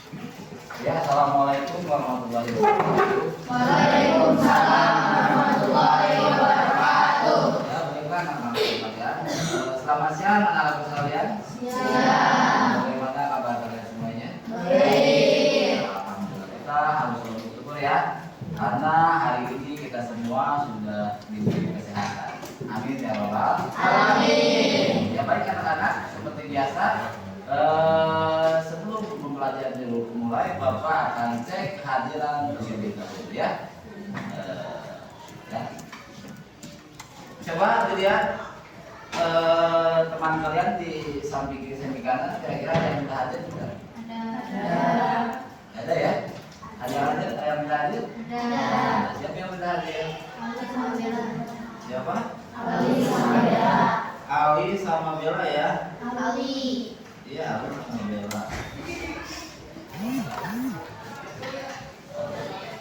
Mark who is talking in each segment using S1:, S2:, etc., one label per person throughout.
S1: Ya, assalamualaikum warahmatullahi wabarakatuh.
S2: Waalaikumsalam warahmatullahi wabarakatuh.
S1: Ya, baiklah anak-anak sekalian. Selamat siang anak-anak sekalian.
S2: Siang.
S1: Bagaimana kabar kalian semuanya?
S2: Baik.
S1: Alhamdulillah, kita harus selalu bersyukur ya, karena hari ini kita semua sudah diberi kesehatan. Amin ya robbal.
S2: Amin.
S1: Ya baik anak-anak, seperti biasa. Sebelum pembelajaran dimulai, Bapak akan cek kehadiran terlebih dahulu ya. Ya. Coba dilihat teman kalian di samping kiri samping kanan, kira-kira ada yang sudah hadir tidak?
S2: Ada.
S1: Ada ya? Ada yang hadir? Ada yang sudah hadir?
S2: Ada.
S1: Siapa yang sudah hadir?
S2: Ali sama Bella.
S1: Siapa?
S2: Ali sama Bella.
S1: Ali sama Bella ya?
S2: Ali.
S1: Iya, Ali sama Bella.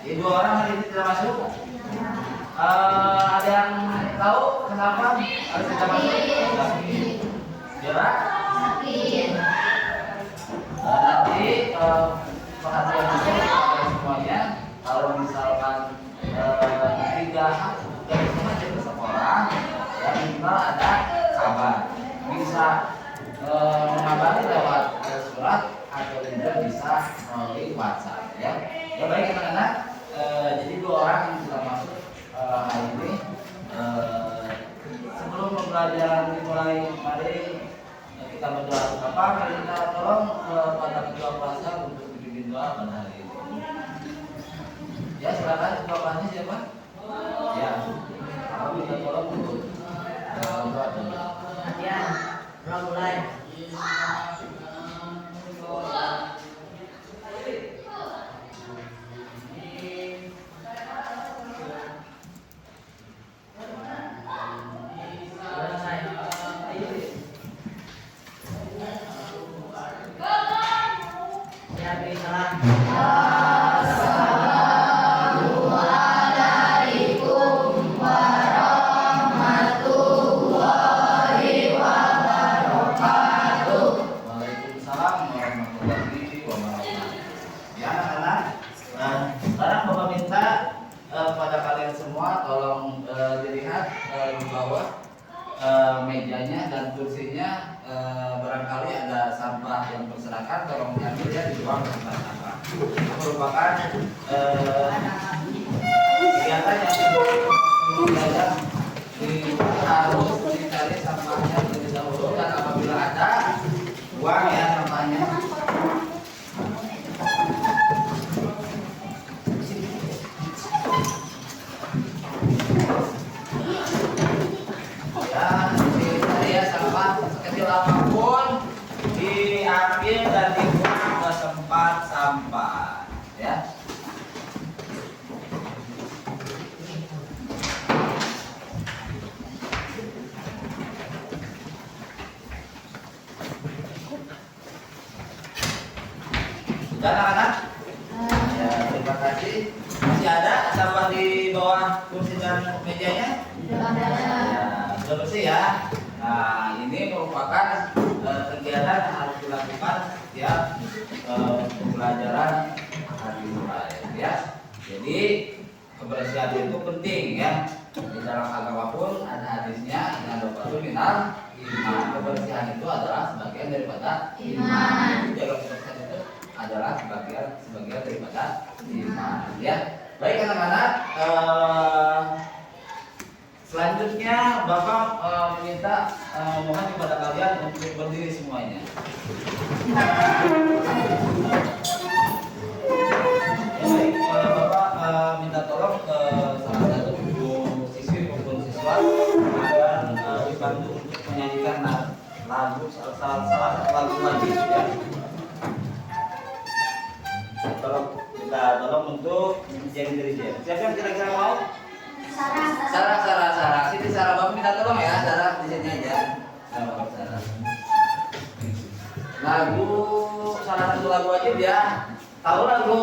S1: Ini dua orang hari ini tidak masuk. Ada yang tahu kenapa harus tidak masuk? Bella?
S2: Sakit.
S1: Nanti perhatian juga kepada semuanya. Kalau misalkan tidak dari sengaja ke sekolah, ya minimal ada kabar. Bisa mengabari lewat surat atau juga bisa melalui WhatsApp ya. Ya baik anak-anak, jadi dua orang yang sudah masuk hari ini. Sebelum pembelajaran dimulai, mari kita berdoa. Bapak, mari kita tolong pada ketua puasa untuk dipimpin doa pada hari ini. Ya silakan ketua puasanya siapa? Ya, aku minta tolong untuk doa dulu.
S3: Ya, mulai. Ya, salam.
S2: Assalamualaikum warahmatullahi wabarakatuh.
S1: Waalaikumsalam warahmatullahi wabarakatuh. Ya anak-anak, sekarang Bapak minta pada kalian semua tolong dilihat di bawah mejanya dan kursinya. Barangkali ada sampah yang berserakan, tolong diambil ya di ruang tempat sampah. Itu merupakan kegiatan yang harus dicari sampahnya terlebih dahulu, dan apabila ada buang ya sampahnya. Ya, dicari ya sampah sekecil apapun, diambil dan dibuang ke tempat sampah ya. Sudah anak-anak? Ya, terima kasih. Masih ada sampah di bawah kursi dan mejanya? Ya, sudah bersih ya. Nah, ini merupakan kegiatan yang harus dilakukan setiap pembelajaran hari mulai ya. Jadi kebersihan itu penting ya. Di dalam agama pun ada hadisnya, nadofatu minal iman. Kebersihan itu adalah sebagian daripada iman. Jaga kebersihan itu adalah sebagian daripada iman ya. Baik anak-anak, selanjutnya Bapak minta mohon kepada kalian untuk berdiri semuanya. Ya, baik, Bapak minta tolong ke salah satu guru siswi maupun siswa agar dibantu untuk menyanyikan lagu salah satu lagu lagi ya. Tolong untuk menjadi diri dia. Siapa yang kira-kira mau? Sarah. Sini Sarah, Bapak minta tolong ya, Sarah di sini aja. Sarah. Lagu salah satu lagu aja ya. Tahu lagu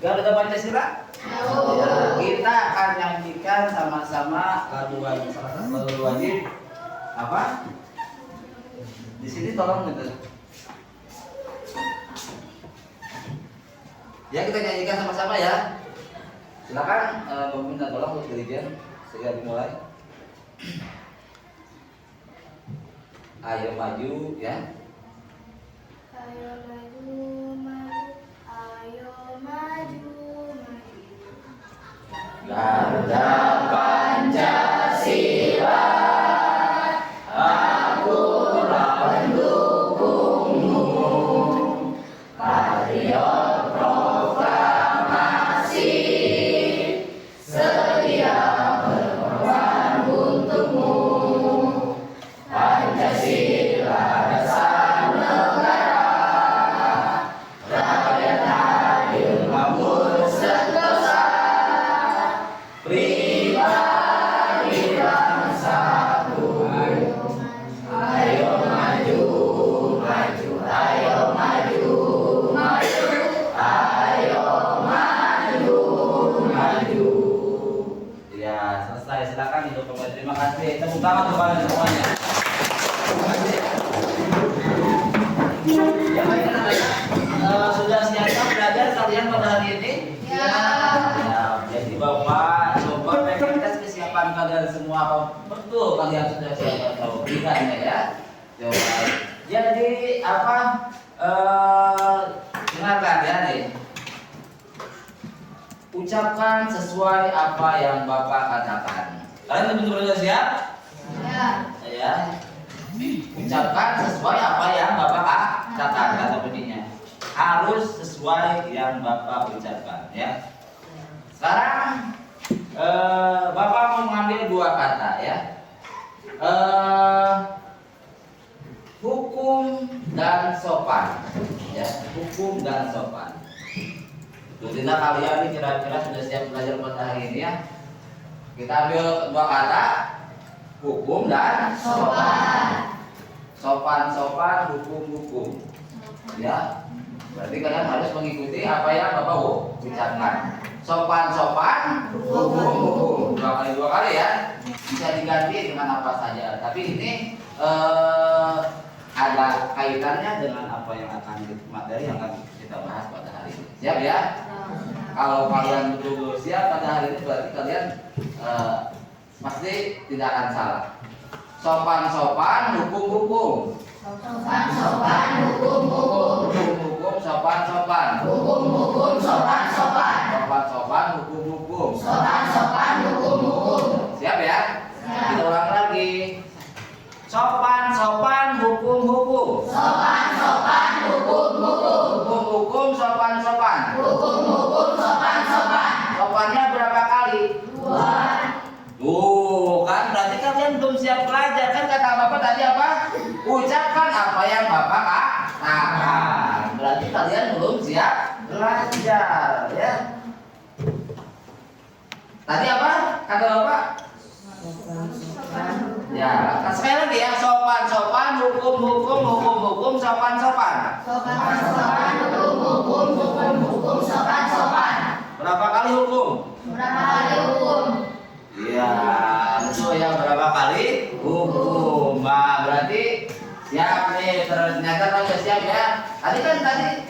S1: Garuda Pancasila?
S2: Tahu.
S1: Ya, kita akan nyanyikan sama-sama lagu wajib, salah satu lagu wajib apa? Di sini tolong gitu. Ya, kita nyanyikan sama-sama ya. Silakan meminta tolong untuk dirijen segera dimulai. Ayo maju ya.
S2: Ayo maju, maju, ayo maju, maju.
S1: Garuda Pancasila, akulah pendukungmu. Patriot proklamasi, sedia berkorban untukmu. Pancasila dasar negara, rakyat adil makmur sentosa, pribadi bangsaku. Ayo maju, maju, ayo maju, maju, ayo maju, maju. Ya, selesai. Silakan untuk pemberi. Terima kasih. Tepuk tangan kepada semuanya. Terima kasih. Ya, baik, sudah siap belajar kalian pada hari ini?
S2: Ya.
S1: Ya, jadi Bapak coba pengen tes kesiapan kalian semua apa betul kalian sudah siap atau tidak ya? Coba. Jadi apa? Dengarkan ya nih. Ucapkan sesuai apa yang Bapak katakan. Kalian betul-betul sudah siap?
S2: Ya.
S1: Ya. Ucapkan sesuai apa yang Bapak katakan kata bunyinya. Harus sesuai yang Bapak ucapkan ya. Sekarang Bapak mau mengambil dua kata ya. Hukum dan sopan ya. Hukum dan sopan. Tentunya kalian ini kira-kira sudah siap belajar pada hari ini ya. Kita ambil dua kata, hukum dan
S2: Sopan.
S1: sopan, hukum. Ya, berarti kalian harus mengikuti apa yang Bapak ucapkan. Sopan, hukum. Dua kali ya. Bisa diganti dengan apa saja. Tapi ini ada kaitannya dengan apa yang akan materi yang akan kita bahas pada hari ini. Siap ya? Kalau kalian betul-betul siap pada hari ini berarti kalian pasti tidak akan salah. Sopan, hukum.
S2: Sopan, hukum.
S1: Hukum, sopan.
S2: Hukum, sopan.
S1: Sopan, hukum.
S2: Sopan, hukum.
S1: Siap ya?
S2: Siap.
S1: Kita ulang lagi. Sopan, hukum.
S2: Sopan, hukum.
S1: Hukum, sopan.
S2: Hukum, sopan.
S1: Sopannya berapa kali?
S2: 2.
S1: Tuh, kan berarti kalian belum siap belajar. Kan kata Bapak tadi apa? Ucapkan apa yang Bapak katakan. Berarti kalian belum siap belajar, ya. Tadi apa? Kata Bapak? Ya, nah sekali lagi ya. Sopan, hukum, sopan.
S2: Sopan, hukum, sopan.
S1: Berapa kali hukum?
S2: Berapa kali hukum?
S1: Iya, betul ya, berapa kali hukum. Nah, berarti siap nih, ternyata kamu sudah siap ya. Tadi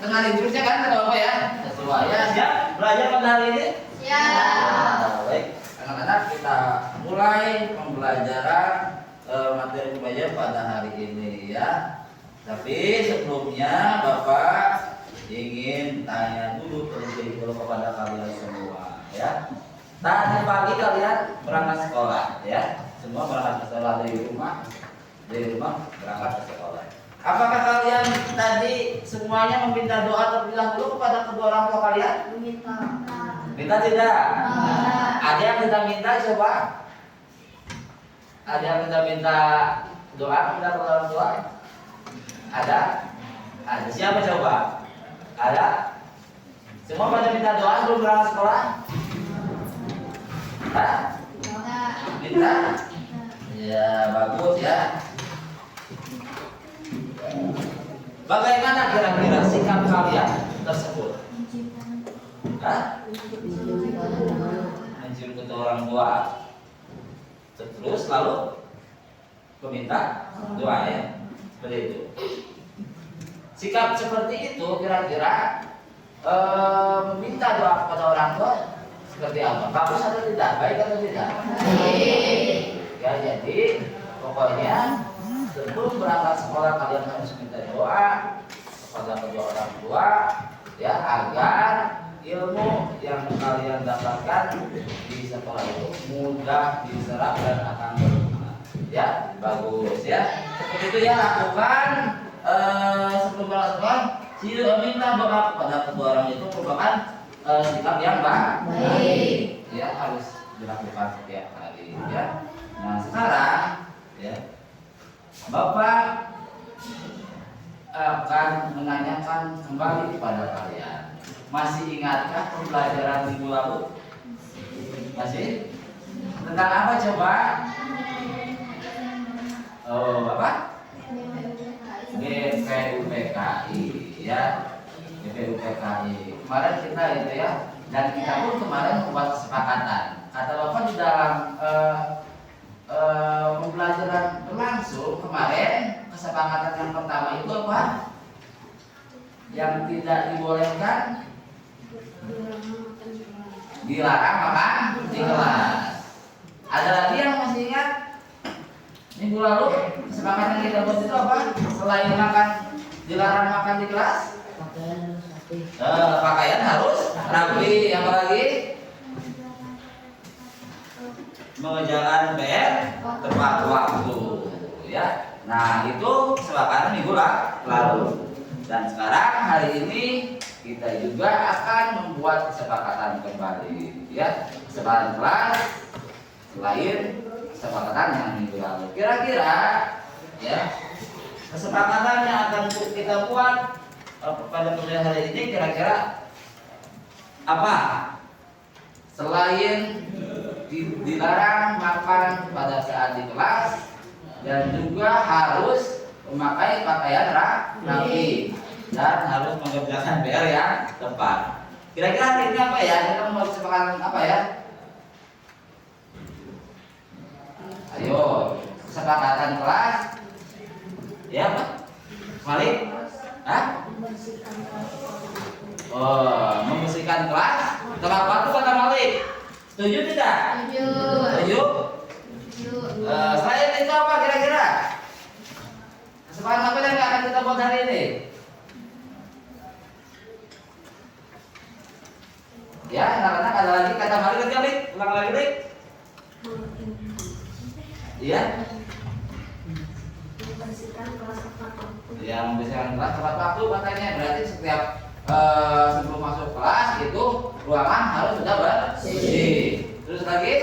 S1: dengan instruksinya kan kata Bapak ya. Sesuai ya, siap belajar pada hari ini?
S2: Siap.
S1: Baik, anak-anak kita mulai pembelajaran materi pembelajaran pada hari ini ya. Tapi sebelumnya Bapak ingin tanya dulu terlebih dahulu kepada kalian semua ya. Tadi pagi kalian berangkat sekolah ya. Semua berangkat ke sekolah dari rumah berangkat ke sekolah. Apakah kalian tadi semuanya meminta doa terlebih dahulu kepada kedua orang tua kalian? Minta tidak? Ada yang kita minta coba? Ada yang kita minta doa kepada kedua orang tua? Ada? Ada. Siapa coba? Ada? Semua pada minta doa sebelum berangkat sekolah? Hah? Minta? Ya, bagus ya. Bagaimana kira-kira sikap kalian tersebut? Hah? Mencium kedua orang tua. Terus lalu meminta doa ya. Seperti itu. Sikap seperti itu kira-kira meminta doa kepada orang tua seperti apa? Bagus atau tidak? Baik atau tidak? Ya, jadi pokoknya sebelum berangkat sekolah kalian harus minta doa kepada kedua orang tua ya, agar ilmu yang kalian dapatkan di sekolah itu mudah diserap dan akan berguna. Ya, bagus ya. Seperti itu ya, lakukan sebelum berangkat sekolah. Minta doa kepada kedua orang itu merupakan sikap yang baik. Ya, harus dilakukan setiap hari ya. Nah, sekarang ya, Bapak akan menanyakan kembali kepada kalian. Masih ingatkah pembelajaran minggu lalu? Masih? Tentang apa coba? Oh, apa? BPUPKI ya. BPUPKI. Kemarin kita itu ya, dan kita pun kemarin membuat kesepakatan. Kata Bapak di dalam pembelajaran berlangsung kemarin, kesepakatan yang pertama itu apa? Yang tidak dibolehkan, dilarang makan di kelas. Ada lagi yang masih ingat? Minggu lalu kesepakatan yang kita buat itu apa? Selain makan, dilarang makan di kelas, pakaian harus rapi. Apa lagi? Mengerjakan PR tepat waktu ya. Nah, itu kesepakatan minggu lalu. Dan sekarang hari ini kita juga akan membuat kesepakatan kembali ya. Kesepakatan kelas selain kesepakatan yang minggu lalu. Kira-kira ya, kesepakatan yang akan kita buat pada pembelajaran hari ini kira-kira apa? Selain dilarang makan pada saat di kelas dan juga harus memakai pakaian rapi dan harus mengerjakan PR yang tepat. Kira-kira hari ini apa ya? Kita mau kesepakatan apa ya? Ayo, kesepakatan kelas. Ya, Pak? Malik? Hah? Oh, membersihkan kelas. Tepat waktu kata Malik. Setuju tidak? Setuju. Selain itu apa kira-kira? Kesepakatan apa yang akan kita buat hari ini? Ya, anak-anak ada lagi kata Malik kerja, Lik. Ulang lagi, Lik. Iya. Yang membersihkan kelas tepat waktu katanya, berarti setiap sebelum masuk kelas itu ruangan harus sudah bersih. Terus lagi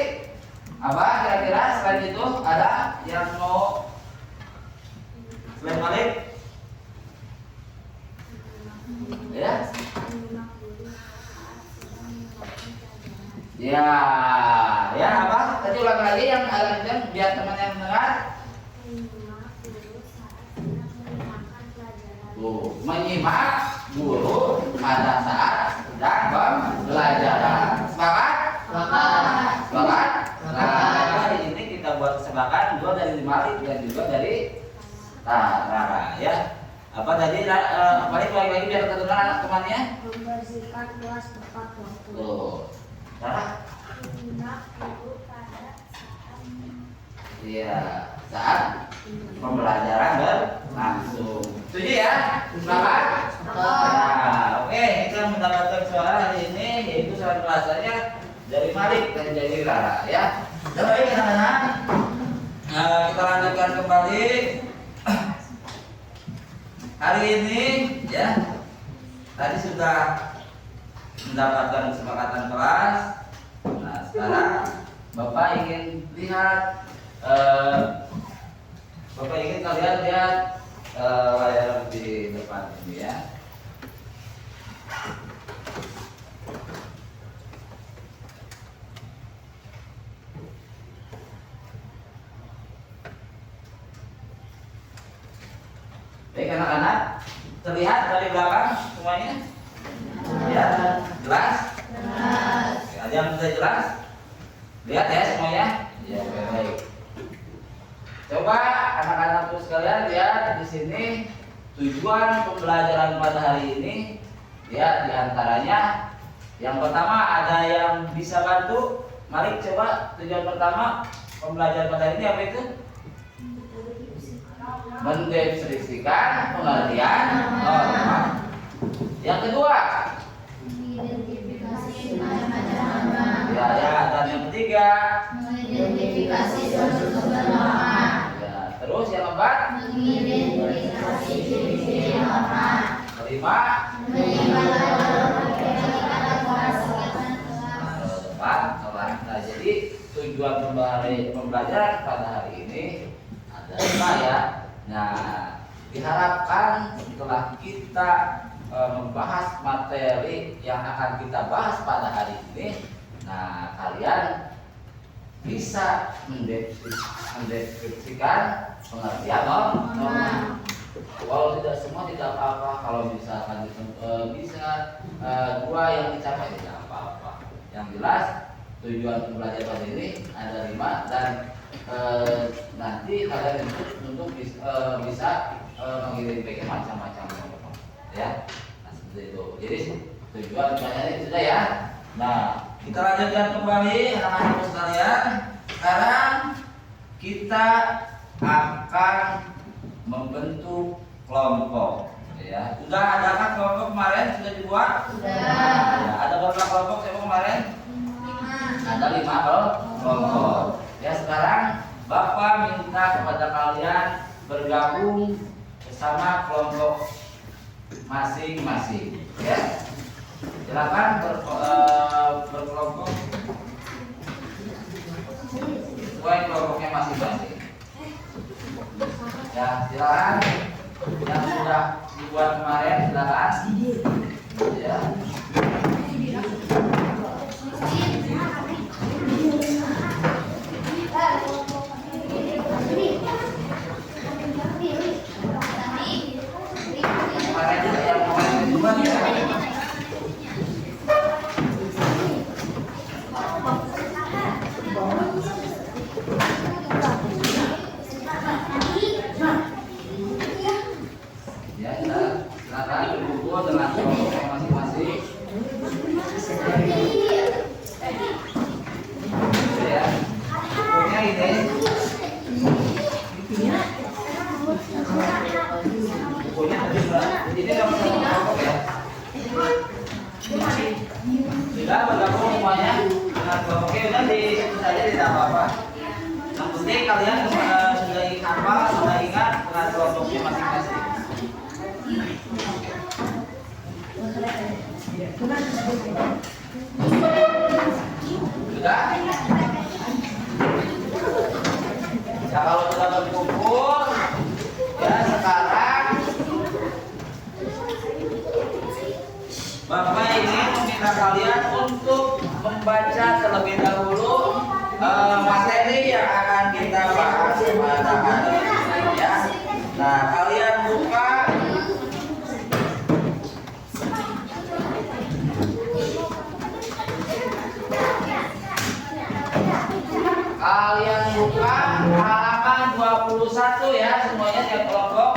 S1: apa kira-kira selain itu ada yang mau selain Malik? Ya? Ya apa? Tadi ulang lagi yang agak kencang biar teman yang mendengar. Menyimak guru pada saat sedang pembelajaran. Sepakat? Sepakat? Nah, hari ini kita buat kesepakatan dua dari Malik dan juga dari Rara ya. Apa tadi Malik lagi biar kedengaran anak temannya?
S2: Membersihkan kelas tepat waktu.
S1: Tuh. Rara? Iya, saat pembelajaran berlangsung. Setuju ya? Sepakat? Nah, oke, kita mendapatkan suara hari ini yaitu suara bahasanya dari Malik dan dari Rara ya. Baik anak-anak, kita lanjutkan kembali hari ini ya. Tadi sudah mendapatkan kesepakatan kelas. Nah, sekarang Bapak ingin lihat Bapak ingin kalian lihat layar di depan ini ya. Baik anak-anak, terlihat dari belakang semuanya? Ya, jelas? Ada yang sudah jelas? Lihat ya semuanya? Ya, baik. Coba anak-anakku sekalian lihat di sini tujuan pembelajaran pada hari ini Ya, diantaranya yang pertama ada yang bisa bantu. Mari coba tujuan pertama pembelajaran pada ini apa itu? Mendeskripsikan pengertian norma. Yang kedua,
S2: Mengidentifikasi macam-macam norma.
S1: ya, dan yang ketiga,
S2: Mengidentifikasi sumber-sumber norma.
S1: ya, terus yang keempat,
S2: Mengidentifikasi ciri-ciri norma.
S1: kelima,
S2: Menyimpulkan kata kelas.
S1: depan, kelas. Nah, jadi tujuan pembelajaran pada hari ini ada 5 ya. Nah, diharapkan setelah kita membahas materi yang akan kita bahas pada hari ini, nah kalian bisa mendeskripsikan pengertian norma. Walau tidak semua tidak apa-apa, kalau misalkan bisa 2 yang dicapai tidak apa-apa. Yang jelas tujuan pembelajaran pada ini ada 5 dan nanti kalian untuk bisa mengirimkan macam-macam norma, ya. Nah, seperti itu. Jadi tujuan pembelajaran ini sudah ya. Nah, kita lanjutkan kembali anak-anak sekalian. Sekarang kita akan membentuk kelompok, ya. Sudah adakah kelompok kemarin sudah dibuat?
S2: Sudah.
S1: Ya, ada berapa kelompok saya kemarin?
S2: 5.
S1: Ada 5 kelompok. Ya, sekarang Bapak minta kepada kalian bergabung bersama kelompok masing-masing, ya. Silakan berkelompok sesuai kelompoknya masing-masing. Ya, silakan yang sudah dibuat kemarin silakan. Ya. Kemarin juga yang kemarin dibuat ya. Ya, silakan berkumpul dengan kelompoknya masing-masing. Ya, bukunya ini. Bukunya tadi ini kamu kelompok ya. Sudah bergabung semuanya dengan kelompoknya, udah di situ saja tidak apa-apa. Yang penting kalian sudah hafal, sudah ingat dengan kelompoknya masing-masing. Sudah? Ya, kalau sudah berkumpul, ya sekarang Bapak ingin meminta kalian untuk membaca terlebih dahulu materi yang akan kita bahas pada hari ini, ya. Nah, kalian buka halaman 21 ya, semuanya tiap kelompok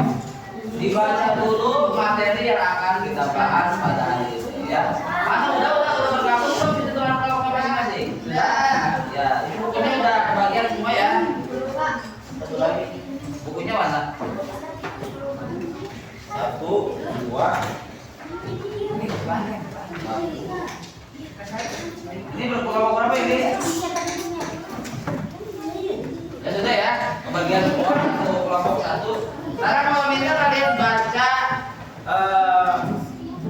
S1: dibaca dulu materi yang akan kita bahas pada hari ini, ya. Mana udah bergabung belum itu dengan kelompok masing-masing? Sudah. Ya, ini bukunya udah kebagian semua ya. Satu lagi. Bukunya mana? 1, 2. Ini berkelompok berapa ini? Ya sudah ya, kebagian semua untuk kelompok 1. Sekarang mau minta kalian baca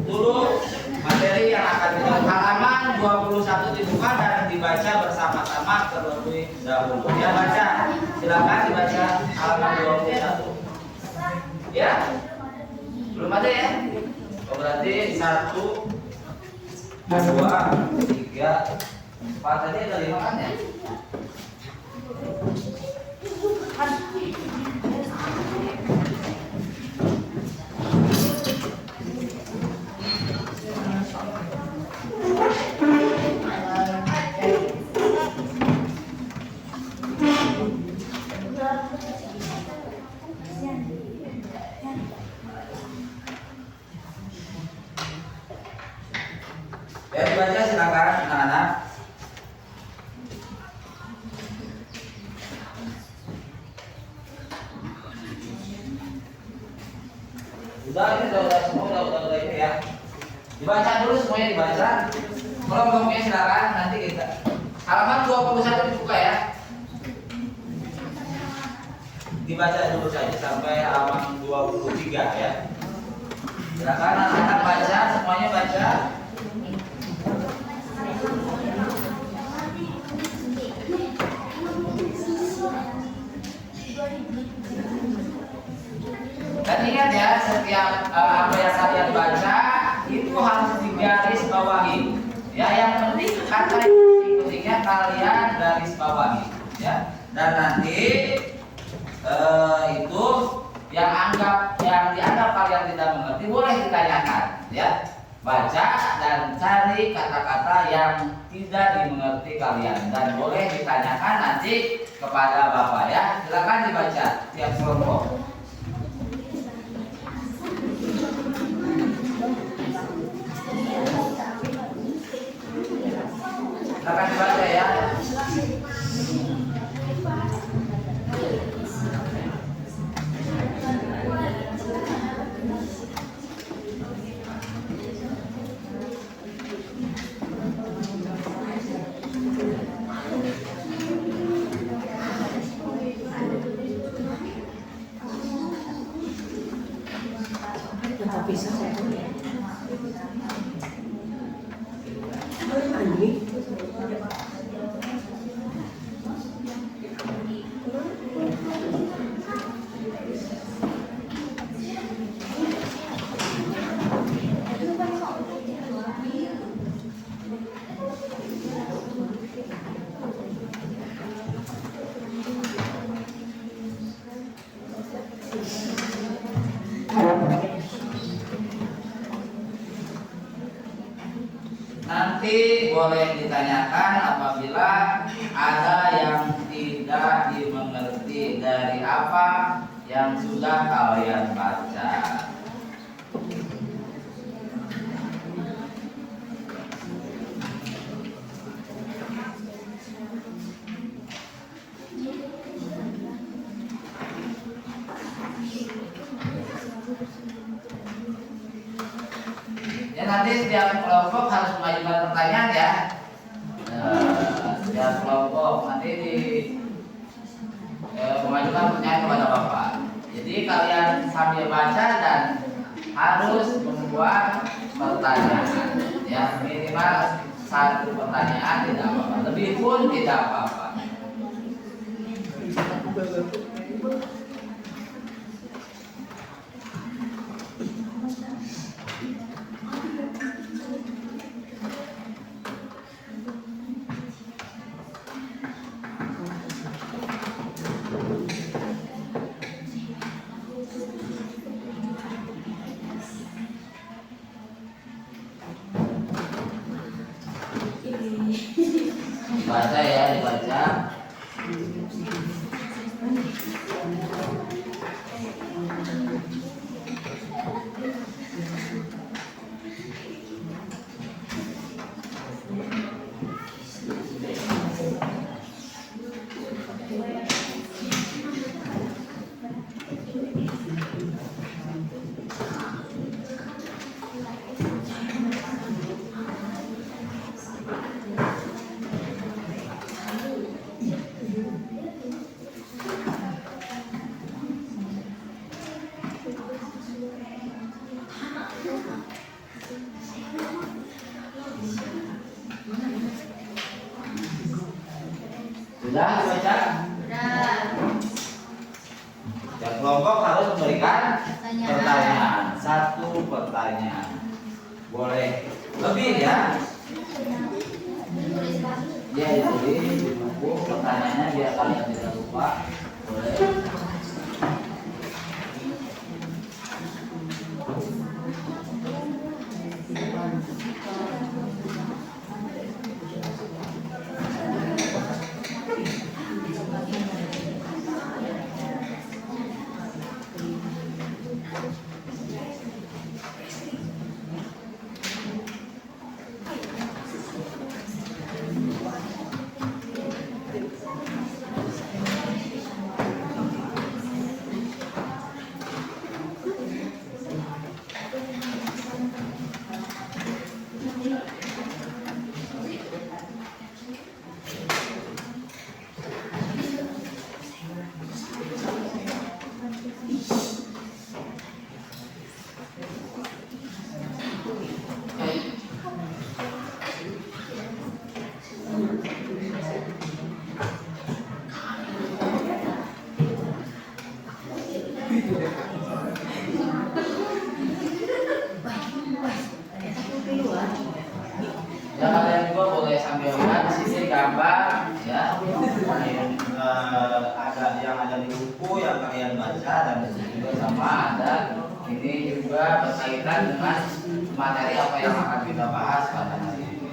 S1: dulu materi yang akan kita halaman 21 dibuka dan dibaca bersama-sama terlebih dahulu. Ya, baca. Silakan dibaca halaman 21. Ya? Belum ada ya? Oh, berarti 1, 2, 3, 4 tadi ada 5 kan ya? Ya dibaca silakan anak-anak. Udah ini udah semua udah ini ya. Dibaca dulu semuanya dibaca. Kalau belum punya silakan nanti kita. Halaman 21 dibuka ya. Dibaca dulu saja sampai halaman 23 ya. Silakan anak-anak baca, semuanya baca. Dan ingat ya, setiap apa yang kalian baca itu harus digaris bawahi. Ya, yang penting kata yang pentingnya kalian garis bawahi. Ya, dan nanti itu yang dianggap kalian tidak mengerti boleh ditanyakan. Ya, baca dan cari kata-kata yang tidak dimengerti kalian dan boleh ditanyakan nanti kepada bapak ya. Silakan dibaca tiap kelompok. Silakan dibaca ya. Nanti boleh ditanyakan apabila ada yang tidak dimengerti dari apa yang sudah kalian baca. Ya nanti setiap kelompok harus mengajukan pertanyaan ya. Setiap kelompok nanti mengajukan pertanyaan kepada bapak. Jadi kalian sambil baca dan harus membuat pertanyaan. Ya minimal 1 pertanyaan tidak apa-apa. Lebih pun tidak apa-apa. Baca ya, dibaca. Sudah dibaca?
S2: Sudah.
S1: Setiap kelompok harus memberikan pertanyaan. 1 pertanyaan. Boleh lebih ya? Ya ditulis di buku pertanyaannya biar kalian tidak lupa. Boleh. Ya kalian juga boleh sambil lihat di sini gambar ya. Ada yang ada di buku yang kalian baca dan di sini juga sama ada ini juga berkaitan dengan materi apa yang akan kita bahas pada hari ini.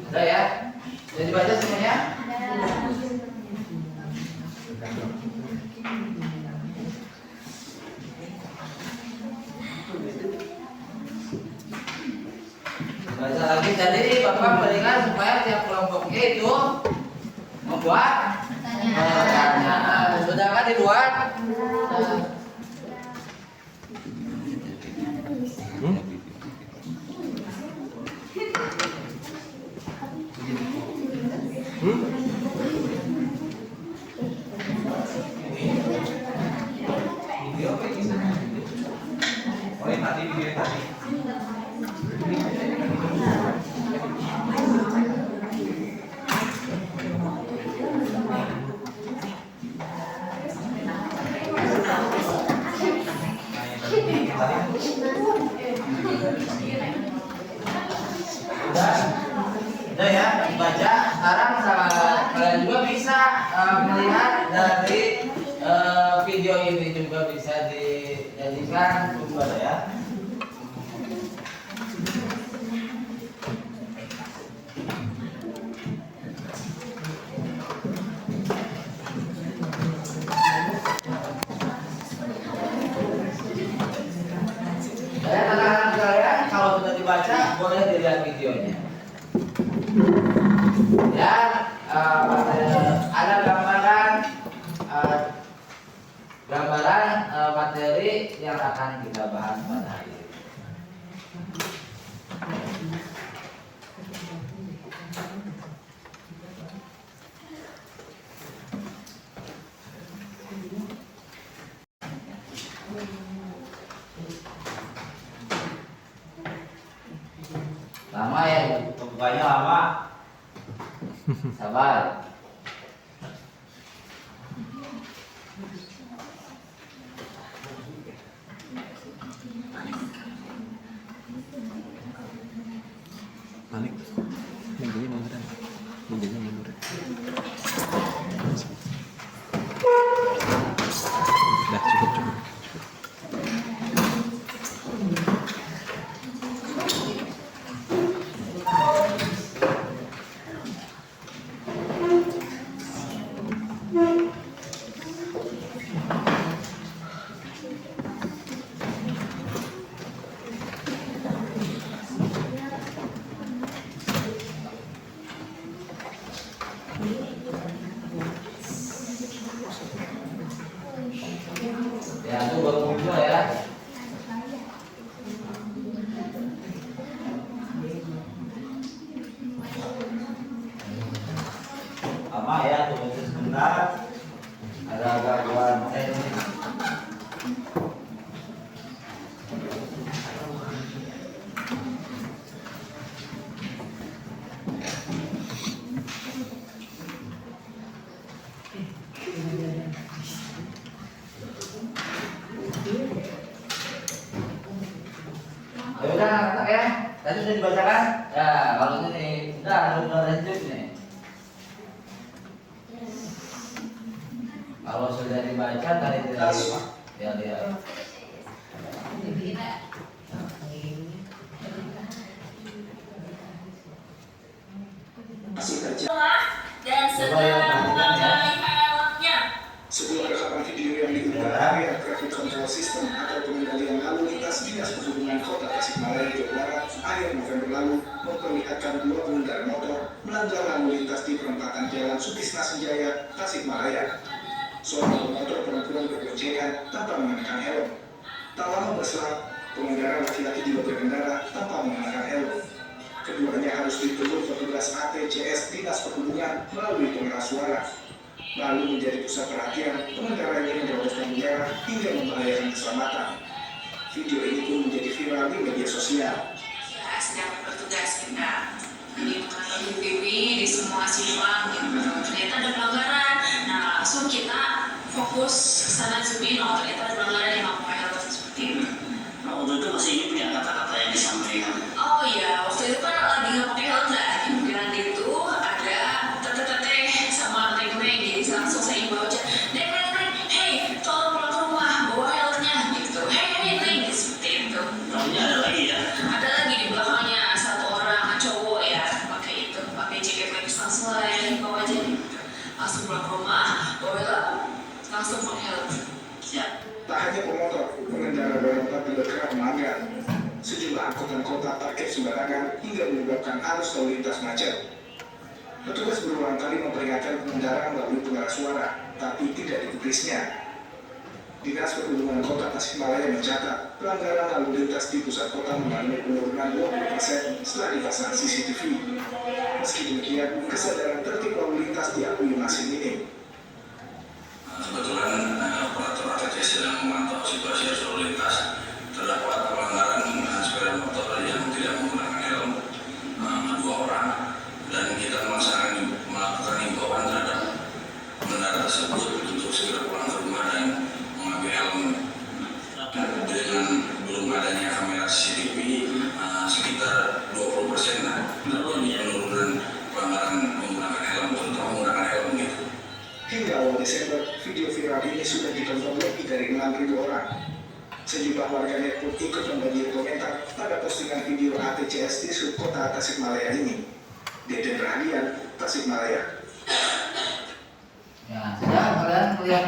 S1: Udah ya? Sudah dibaca semuanya? Baca lagi. Jadi Bapak berikan supaya tiap kelompoknya itu membuat pertanyaan. Sudah kan dibuat?
S4: Video apa ini? Oh ini tadi video tadi.
S1: Udah ya, dibaca. Sekarang kalian juga bisa melihat dari video ini juga bisa dijadikan sumber ya. Anak-anak kalian kalau sudah dibaca boleh dilihat videonya. Dan ada gambaran materi yang akan kita bahas pada hari ini. Lama ya, bukanya lama. Sabar.
S5: Balik. Minggunya mundur. Minggunya mundur. Udah cukup.
S1: Ya, itu baru muncul ya. Lama ya, tunggu sebentar. Ada gangguan teknis. Ya udah anak-anak ya, tadi sudah dibacakan? Ya, kalau ini udah lanjut nih. Kalau sudah dibaca tadi ya lihat.
S6: Masih kerja.
S2: Dan segera memakai helmnya.
S6: Sebuah rekaman video yang diunggah area traffic control system atau pengendalian lalu lintas Dinas Perhubungan Kota Tasikmalaya, Jawa Barat akhir November lalu memperlihatkan dua pengendara motor melanggar lalu lintas di perempatan Jalan Sutisna Senjaya, Tasikmalaya. Seorang pemotor perempuan berboncengan tanpa mengenakan helm. Tak lama berselang, pengendara laki-laki juga berkendara tanpa mengenakan helm. Keduanya harus ditegur petugas ATCS Dinas Perhubungan melalui pengeras suara. Lalu menjadi pusat perhatian pengendara ini menerobos lampu merah hingga membahayakan keselamatan. Video ini pun menjadi viral di media sosial.
S2: Ya, sedang bertugas kita di mengatasi PPW di semua simpang gitu. Ternyata ada pelanggaran. Nah, langsung kita fokus ke sana zoom in, oh ternyata ada pelanggaran yang nggak pakai helm seperti itu.
S7: Nah, waktu itu masih ingat punya kata-kata yang disampaikan.
S2: Oh iya, waktu itu kan lagi nggak pakai helm dah. Kemudian itu ada teteh-teteh sama neng-neng, jadi langsung saya imbau aja, neng, hey, tolong pulang ke rumah, bawa helmnya gitu. Hey, neng, seperti itu.
S7: Namanya ada lagi ya.
S2: Ada lagi di belakangnya satu orang cowok ya, pakai itu, pakai jaket lepis langsung yang bawa aja gitu. Langsung pulang ke rumah, bawa helm, langsung pakai helm.
S7: Siap.
S6: Tak hanya pemotor, pengendara roda 4 juga kerap melanggar. Sejumlah angkutan kota parkir sembarangan hingga menyebabkan arus lalu lintas macet. Petugas berulang kali memperingatkan pengendara melalui pengeras suara, tapi tidak digubrisnya. Dinas Perhubungan Kota Tasikmalaya mencatat pelanggaran lalu lintas di pusat kota mengalami penurunan 20% setelah dipasang CCTV. Meski demikian, kesadaran tertib lalu lintas diakui masih minim.
S8: Kebetulan operator ATC sedang memantau situasi arus lalu lintas. Terdapat pelanggaran sepeda motor yang tidak menggunakan helm 2 orang, dan kita melakukan himbauan terhadap pengendara tersebut untuk segera pulang ke rumah dan mengambil helm. Dengan belum adanya kamera CCTV sekitar 20% terjadi penurunan pelanggaran menggunakan helm, terutama menggunakan helm gitu.
S6: Hingga awal Desember, video viral ini sudah ditonton lebih dari 6.000 orang. Sejumlah warganet pun ikut membanjiri komentar pada postingan video ATCS di Subkota Tasikmalaya ini. Deden Rahadian, Tasikmalaya.
S1: Ya, sudah kalian melihat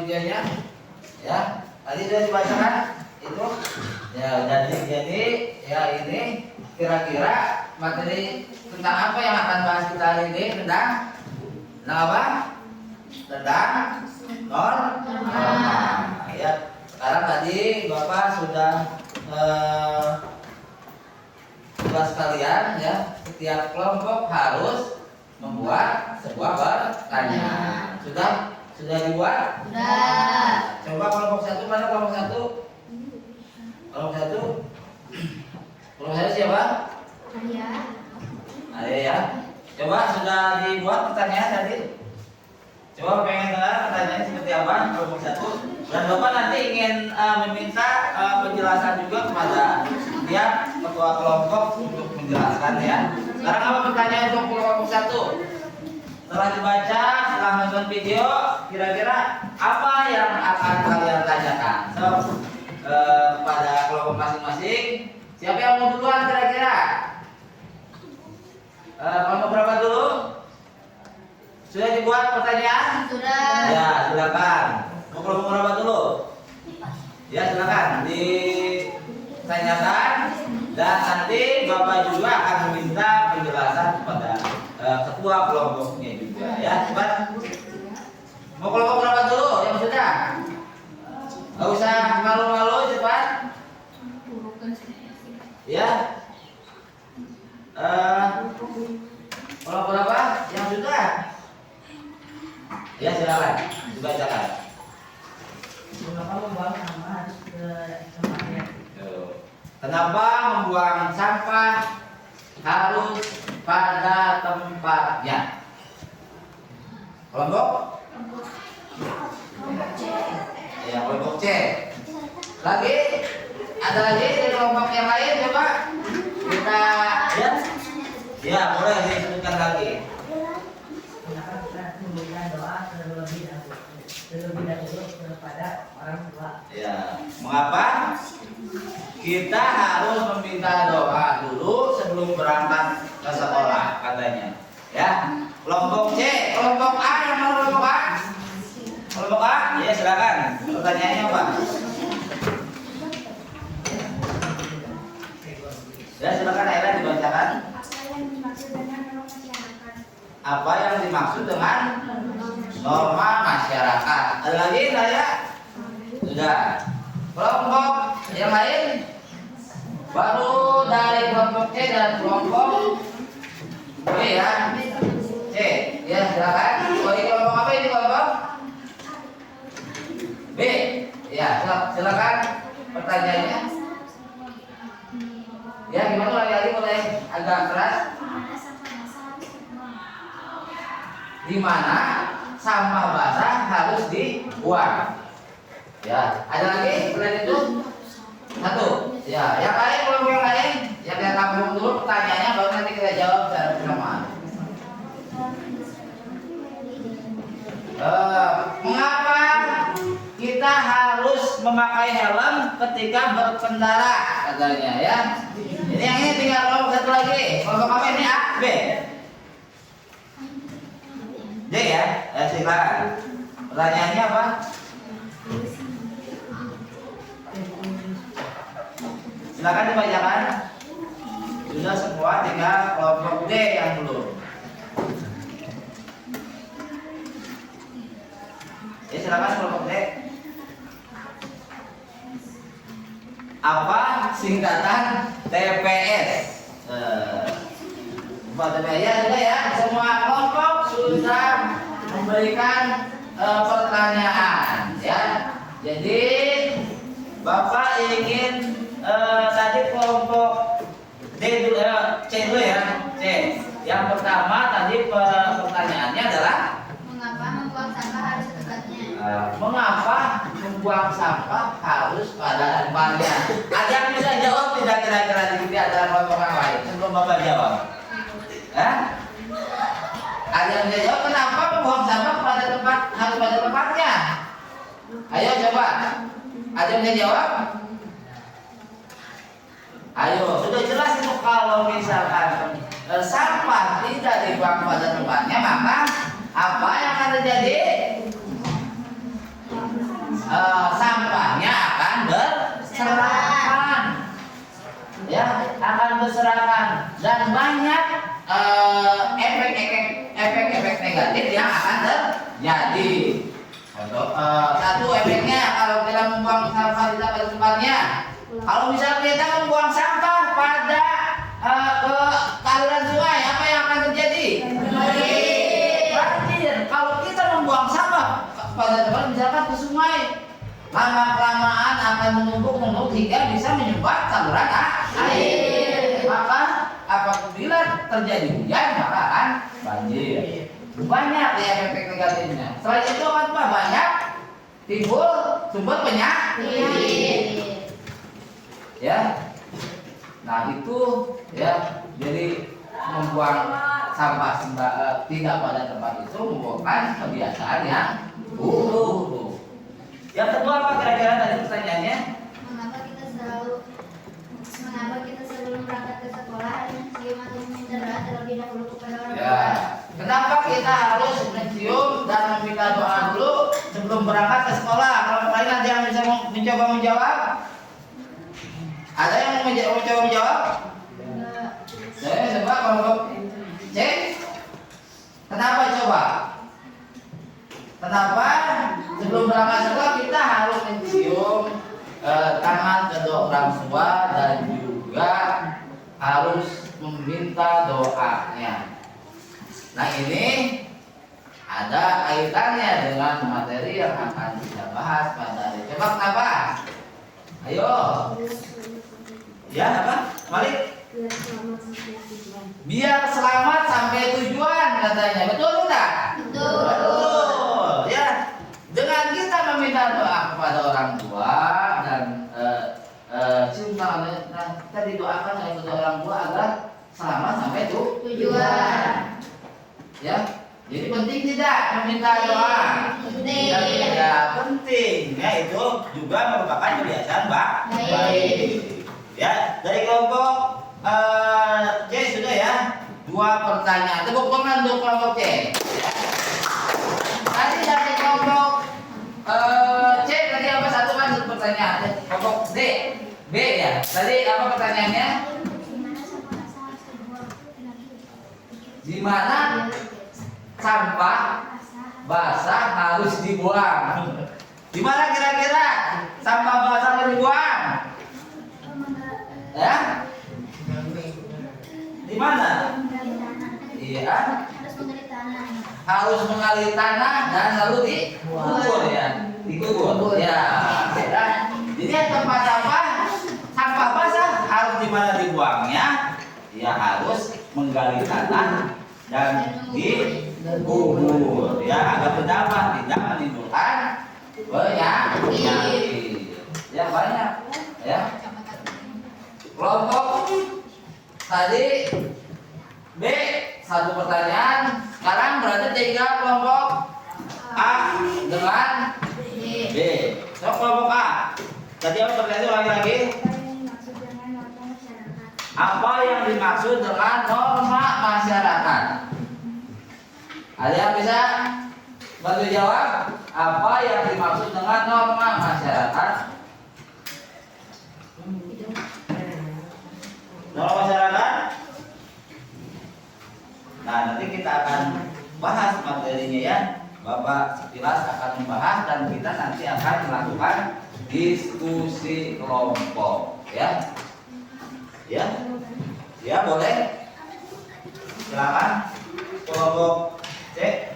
S1: videonya? Ya, tadi sudah dibacakan itu. Ya, jadi ya ini kira-kira materi tentang apa yang akan bahas kita hari ini, tentang apa? Tentang norma. Ya, sekarang tadi Bapak sudah tugas kalian ya, setiap kelompok harus membuat sebuah pertanyaan. Sudah dibuat?
S9: Sudah.
S1: Coba kelompok 1, mana kelompok 1? Kelompok 1? Kelompok 1 siapa?
S9: Iya.
S1: Ayo ya. Coba sudah dibuat pertanyaan tadi? Coba pengen dengar pertanyaannya seperti apa kelompok 1. Dan Bapak nanti ingin meminta penjelasan juga kepada dia ketua kelompok untuk menjelaskan ya. Sekarang apa pertanyaan untuk kelompok 1? Setelah dibaca, setelah nonton video, kira-kira apa yang akan kalian tanyakan? So, kepada kelompok masing-masing. Siapa yang mau duluan kira-kira? Kelompok berapa dulu? Sudah dibuat pertanyaan?
S9: Sudah.
S1: Ya, silakan. Mau kelompok berapa dulu? Ya, silakan ditanyakan, dan nanti Bapak juga akan meminta penjelasan kepada ketua kelompoknya juga ya. Cepat. Mau kelompok berapa dulu? Yang sudah? Gak usah malu-malu, cepat. Ya. Kelompok berapa? Yang sudah? Ya, silakan dibacakan.
S3: Kenapa membuang sampah harus ke tempatnya?
S1: Kenapa membuang sampah harus pada tempatnya? Kelompok? Ya, kelompok C. Lagi? Ada lagi dari kelompok yang lain? Coba kita ya. Ya, boleh disebutkan lagi.
S3: Kenapa kita memberikan doa terlebih dahulu kepada orang tua?
S1: Ya, mengapa kita harus meminta doa dulu sebelum berangkat ke sekolah katanya? Ya, kelompok C, kelompok A, yang mana kelompok A? Kelompok A, ya silakan. Pertanyaannya apa? Ya silakan Aira dibacakan. Apa yang dimaksud dengan norma masyarakat? Ada lagi saya? Sudah. Kelompok yang lain? Baru dari kelompok C dan kelompok B ya. C, ya silakan. Oh, ini kelompok apa ini kelompok? B. Ya, silakan pertanyaannya. Ya, gimana lagi boleh agak keras? Di mana sampah basah harus dibuang? Ya, ada lagi selain itu? Satu. Ya, yang lain belum yang lain? Yang kita tampung dulu pertanyaannya, baru nanti kita jawab secara bersamaan. Mengapa kita harus memakai helm ketika berkendara katanya ya? Ini yang ini tinggal kelompok satu lagi. Kelompok kami ini A, B. J ya, silakan. Pertanyaannya apa? Silakan dibacakan. Sudah semua, tinggal kelompok D yang belum. Ya silakan kelompok D. Apa singkatan TPS? Ya sudah ya, semua kelompok sudah memberikan pertanyaan ya. Jadi Bapak ingin tadi kelompok D dulu, C dulu ya, C. Yang pertama tadi pertanyaannya adalah
S9: Mengapa membuang sampah harus tempatnya?
S1: mengapa membuang sampah harus pada tempatnya? Ada yang bisa jawab tidak kira-kira di antara kelompok yang lain sebelum Bapak jawab? Ada yang bisa jawab kenapa membuang sampah pada tempat harus pada tempatnya? Ayo coba. Ada yang bisa jawab? Ayo, sudah jelas itu kalau misalkan sampah tidak dibuang pada tempatnya, maka apa yang akan terjadi? Sampahnya akan berserakan, ya, akan berserakan dan banyak efek-efek negatif yang akan terjadi. Contoh, satu efeknya kalau kita membuang sampah tidak pada tempatnya. Kalau misalnya kita membuang sampah pada ke aliran sungai, apa yang akan terjadi? Banjir. Kalau kita membuang sampah pada tempat misalkan ke sungai, lama-kelamaan akan menumpuk hingga bisa menyumbat saluran air. Maka apabila terjadi hujan maka akan banjir. Banyak ya efek negatifnya. Selain itu apa? Banyak timbul sumber penyakit. Ya, nah itu ya, jadi membuang sampah tidak pada tempat itu merupakan kebiasaan yang buruk. Yang kedua apa kira-kira tadi pertanyaannya?
S9: Mengapa kita sebelum berangkat ke sekolah harus mencium atau meminta doa terlebih dahulu kepada orang tua?
S1: Ya, kenapa kita harus mencium dan meminta doa dulu sebelum berangkat ke sekolah? Kalau kalian nanti yang bisa mencoba menjawab? Ada yang mau mencoba menjawab? Saya coba kelompok C. Kenapa coba? Kenapa sebelum berangkat sekolah kita harus mencium tangan kedua orang tua dan juga harus meminta doanya? Nah ini ada kaitannya dengan materi yang akan kita bahas pada hari. Coba kenapa? Ayo. Ya apa? Malik? Biar selamat sampai tujuan katanya. Betul tidak?
S9: Betul.
S1: Betul. Ya. Dengan kita meminta doa kepada orang tua dan cium tangannya, nah, kita didoakan oleh kedua orang tua agar selamat sampai tujuan. Ya. Jadi penting tidak meminta doa?
S9: Penting.
S1: Ya, penting. Ya, itu juga merupakan kebiasaan baik. Ya, dari kelompok C sudah ya. 2 pertanyaan. Tepuk tangan untuk kelompok C. Tadi dari kelompok C tadi apa satu kan pertanyaan. Kelompok D, B ya. Tadi apa pertanyaannya? Di mana sampah basah harus dibuang? Di mana kira-kira sampah basah harus dibuang? Ya? Di mana? Iya. Harus mengalir tanah dan lalu dikubur ya. Dikubur. Ya. Dia tempat sampah basah harus di mana dibuangnya? Ya harus menggali tanah dan dikubur. Ya agar berdampak tidak menimbulkan penyakit. Ya banyak. Ya. Kelompok tadi B satu pertanyaan. Sekarang berarti 3 kelompok A dengan B. So kelompok A. Tadi apa pertanyaan ulangi lagi? Apa yang dimaksud dengan norma masyarakat? Ada yang bisa bantu jawab? Apa yang dimaksud dengan norma masyarakat? Norma masyarakat? Nah, nanti kita akan bahas materinya ya. Bapak sekilas akan membahas dan kita nanti akan melakukan diskusi kelompok ya. Ya. Ya, boleh. Silakan. Kelompok C.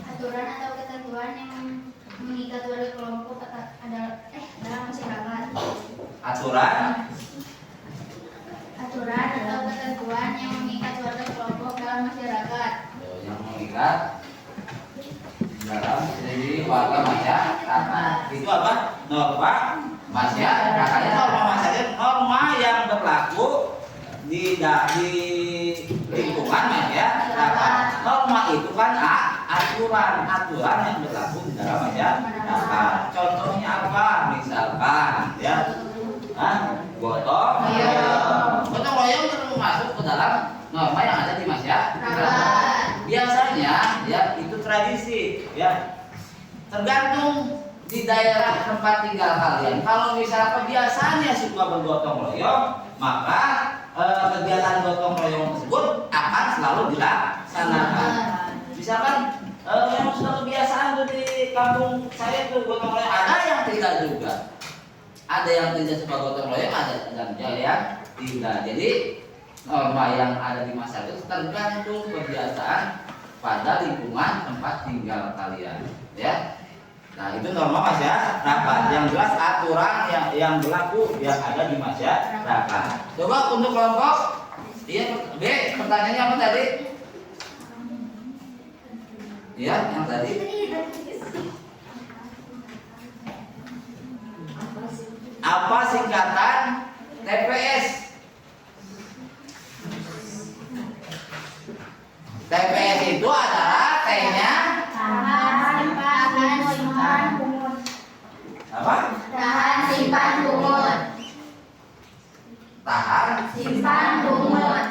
S9: Aturan atau ketentuan yang mengikat warga kelompok dalam masyarakat.
S1: Aturan
S9: Atau ketentuan yang mengikat warga kelompok dalam masyarakat.
S1: yang mengikat dalam diri warga masyarakat. Itu apa? Norma masyarakat. Norma masyarakat, norma yang berlaku di lingkungan masyarakat. Norma itu kan aturan yang berlaku di dalam masyarakat. Contohnya apa? Misalkan ya, gotong royong termasuk masuk ke dalam norma yang ada di masyarakat. Biasanya ya itu tradisi ya. Tergantung di daerah tempat tinggal kalian. Kalau misalnya biasanya suka bergotong royong, maka kegiatan gotong royong tersebut akan selalu dilaksanakan. Misalkan yang sudah kebiasaan tuh di kampung saya tuh gotong royong, ada yang tidak juga. Ada yang tidak suka gotong royong, ada yang tidak. Jadi norma yang ada di masyarakat tergantung kebiasaan pada lingkungan tempat tinggal kalian, ya. Nah itu norma masyarakat. Yang jelas aturan yang berlaku yang ada di masyarakat. Coba untuk kelompok B, pertanyaannya apa tadi? Ya, yang tadi. Apa singkatan TPS? TPS itu adalah T-nya apa?
S9: Tahan, simpan, pungut.
S1: Tahan,
S9: Simpan, pungut.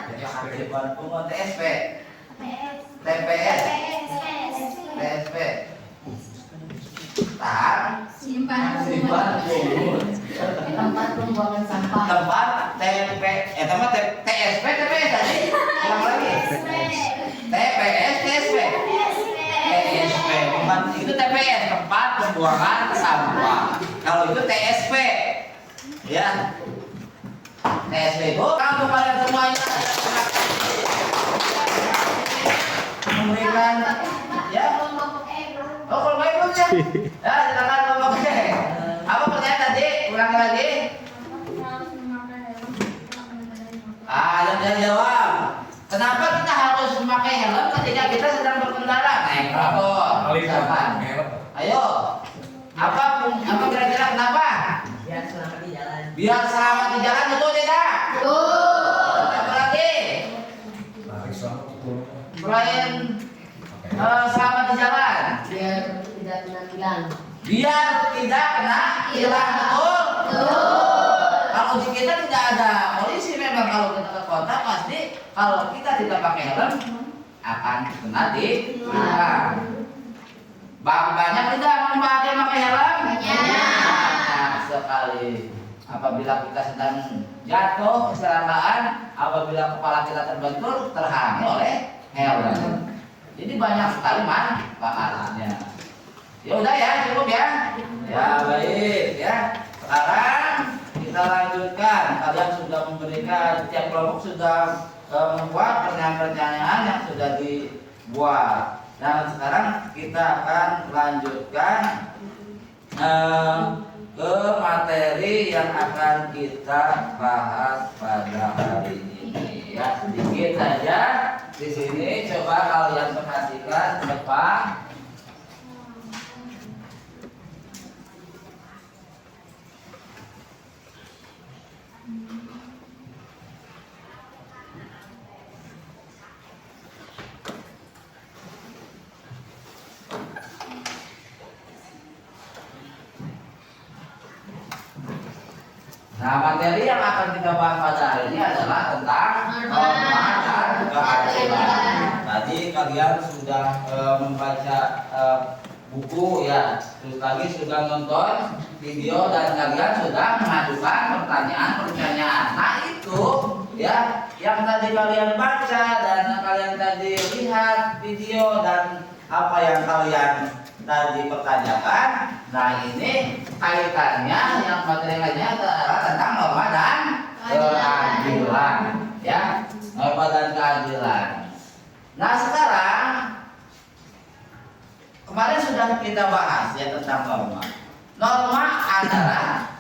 S1: simpan, pungut. TSP. TPS. TSP. Tahan,
S9: Simpan,
S1: simpan, pungut.
S3: Tempat pembuangan sampah.
S1: Tempat tempat TSP, TPS tadi. Ulang lagi. TPS, TSP. TSP, bukan itu TPS, tempat pembuangan sampah. Kalau itu TSP, ya. TSP itu kamu kalian semuanya memberikan, ya. Oh, kalau baik belum ya? Ya, silakan kelompok B. Apa pertanyaan tadi? Ulangi lagi. Yang jawab. Kenapa kita harus memakai helm ketika kita sedang berkendara? Naik motor. Ayo. Apa kira-kira kenapa?
S3: Biar selamat di jalan.
S1: Biar selamat di jalan, betul tidak?
S9: Betul.
S1: Apa lagi? Selain selamat di jalan,
S3: Biar tidak kena tilang.
S1: biar tidak kena tilang, betul? Kalau di kita tidak ada polisi, memang kalau kita ke kota pasti kalau kita tidak pakai helm akan kena tilang. Banyak tidak memakai helm? Banyak sekali. Apabila kita sedang jatuh kecelakaan, apabila kepala kita terbentur, terhalangi oleh helm. Jadi banyak sekali manfaatnya. Ya udah ya, cukup ya. Ya baik ya. Sekarang kita lanjutkan. Kalian sudah memberikan, setiap kelompok sudah membuat pertanyaan-pertanyaan yang sudah dibuat. Dan sekarang kita akan lanjutkan ke materi yang akan kita bahas pada hari ini. Ya, sedikit saja di sini. Coba kalian perhatikan ke depan. Nah, materi yang akan kita bahas pada hari ini adalah tentang norma dan keadilan. Tadi kalian sudah membaca buku ya, terus lagi sudah nonton video dan kalian sudah mengajukan pertanyaan-pertanyaan. Nah itu ya, yang tadi kalian baca dan kalian tadi lihat video dan apa yang kalian tadi pertanyakan. Nah ini kaitannya yang materi lainnya adalah tentang norma dan keadilan ya, norma dan keadilan. Nah sekarang kemarin sudah kita bahas ya tentang norma. Norma adalah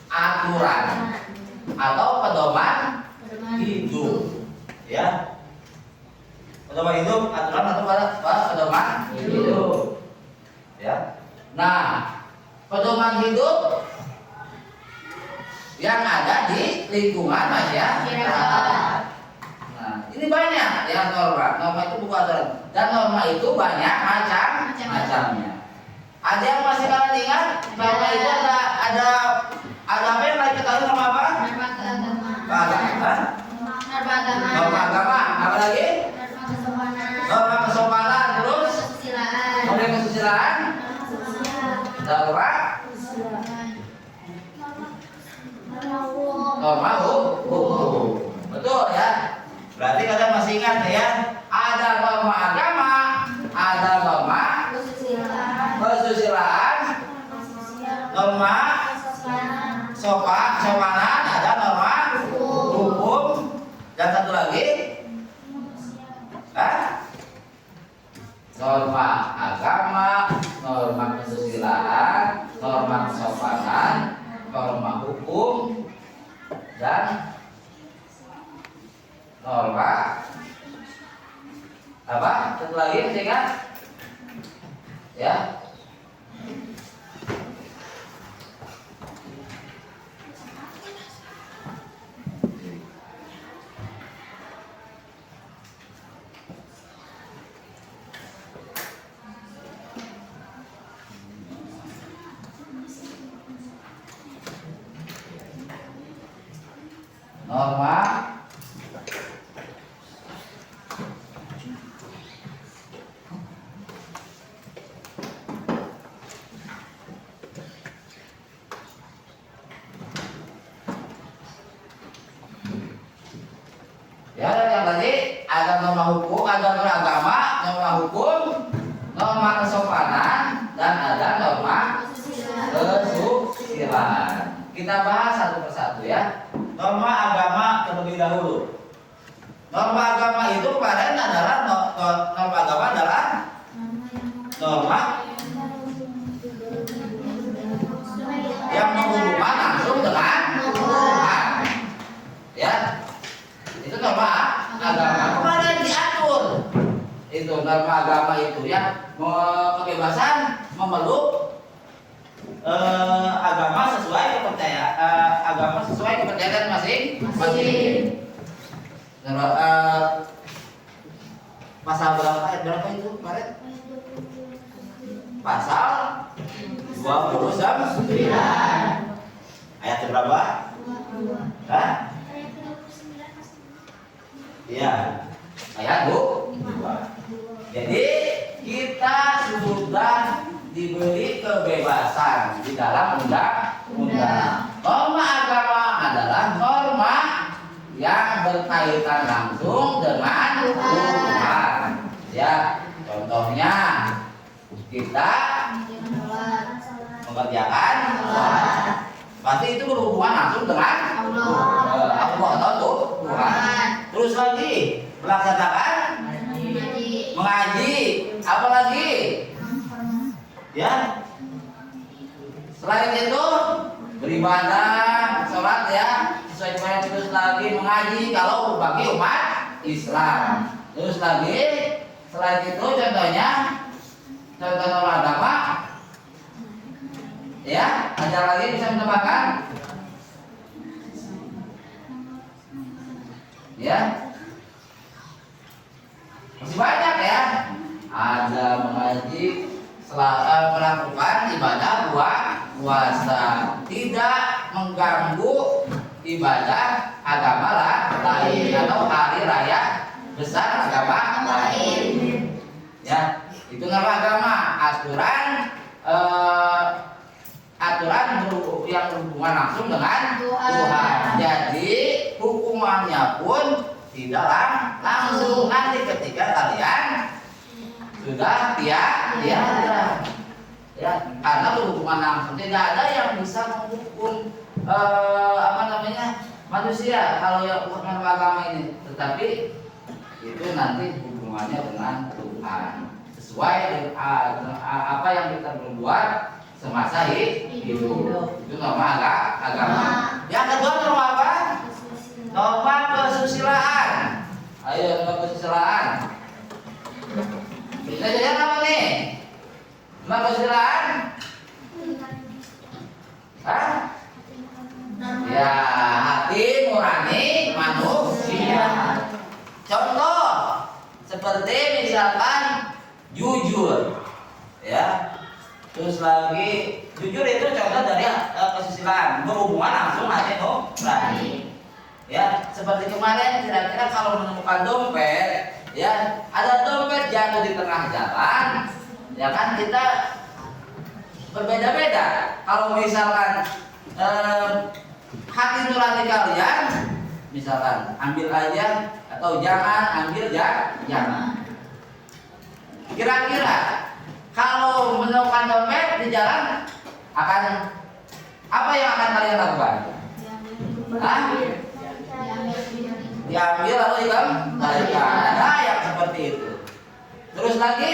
S1: aturan atau pedoman hidup ya. Pedoman hidup, aturan atau pedoman hidup ya. Nah, pedoman hidup yang ada di lingkungan masyarakat. Nah, ini banyak ya norma. Norma itu bukan aturan. Dan norma itu banyak macam-macamnya. Ada yang masih kalian ingat? Norma itu ada apa yang kalian ketahui norma apa?
S9: Norma keagama.
S1: Norma agama. Norma agama. Apa lagi? Norma kesopanan. Terus?
S9: Kesusilaan.
S1: Norma kesusilaan. Norma norma hukum. Betul ya. Berarti kalian masih ingat ya? Ada norma agama, ada norma kesusilaan, norma sopanan, ada norma hukum, dan satu lagi, norma agama, norma kesusilaan, norma kesopanan, norma hukum, dan norma apa? Satu lagi masih ingat? Ya. Norma ya, yang tadi ada norma hukum, ada norma agama, norma hukum, norma kesopanan, dan ada norma kesusilaan. Kita bahas satu persatu ya. Norma agama terlebih dahulu. Norma agama itu kemarin adalah norma agama adalah norma yang menghubungkan langsung dengan Tuhan. Ya. Itu norma agama. Kemarin diatur. Itu norma agama itu ya, kebebasan memeluk agama sesuai kepercayaan masing-masing. Pasal berapa, ayat berapa itu kemarin? Pasal 29. Ayat berapa? Hah? Iya. Ayat 2. Jadi kita sudah diberi kebebasan di dalam undang-undang. Norma agama adalah norma yang berkaitan langsung dengan Tuhan. Ya, contohnya kita mengerjakan sholat. Pasti itu berhubungan langsung dengan Allah atau Tuhan. Terus lagi melaksanakan mengaji, apa lagi? Ya, Selain itu beribadah, sholat ya, sesuai dengan terus lagi mengaji kalau bagi umat Islam. Terus lagi selain itu contohnya contoh norma agama ya, ada lagi bisa menambahkan ya, masih banyak ya, ada mengaji melakukan ibadah puasa, tidak mengganggu ibadah agama lain atau hari raya besar agama lain ya, itu norma agama, aturan yang berhubungan langsung dengan Tuhan. Jadi hukumannya pun tidak langsung nanti ketika kalian sudah tiada ya, karena berhubungan langsung tidak ada yang bisa menghukum manusia kalau yang hukuman agama ini, tetapi itu nanti hubungannya dengan Tuhan sesuai dengan apa yang kita berbuat semasa hidup. Itu norma agama. Yang kedua norma apa? Norma kesusilaan. Ayo norma kesusilaan. Kita jajan apa nih? Norma kesusilaan? Hah? Ya, hati nurani manusia. Contoh seperti misalkan jujur, ya. Terus lagi jujur itu contoh dari kesusilaan, berhubungan langsung hati nurani. Ya, seperti kemarin kira-kira kalau menemukan dompet, ya ada dompet jatuh di tengah jalan, ya kan kita berbeda-beda. Kalau misalkan hati nurani kalian, misalkan ambil aja atau jangan ambil jangan. Kira-kira kalau menemukan dompet di jalan akan apa yang akan kalian lakukan? Diambil atau dikembalikan? Ada yang seperti itu. Terus lagi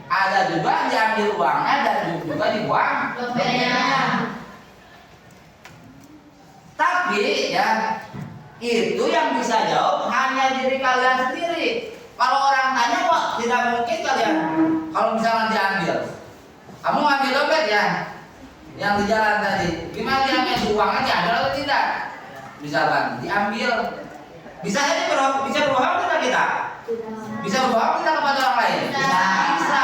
S1: ada juga diambil uangnya dan juga dibuang dompetnya. Tapi ya itu yang bisa jawab hanya diri kalian sendiri. Kalau orang tanya kok tidak mungkin kalian. Kalau misalnya diambil, kamu ngambil dompet ya, yang di jalan tadi, gimana diambil uangnya diambil atau tidak? Misalkan diambil, bisa aja bisa berbohong tidak kita? Bisa berbohong kita kepada orang lain? Bisa.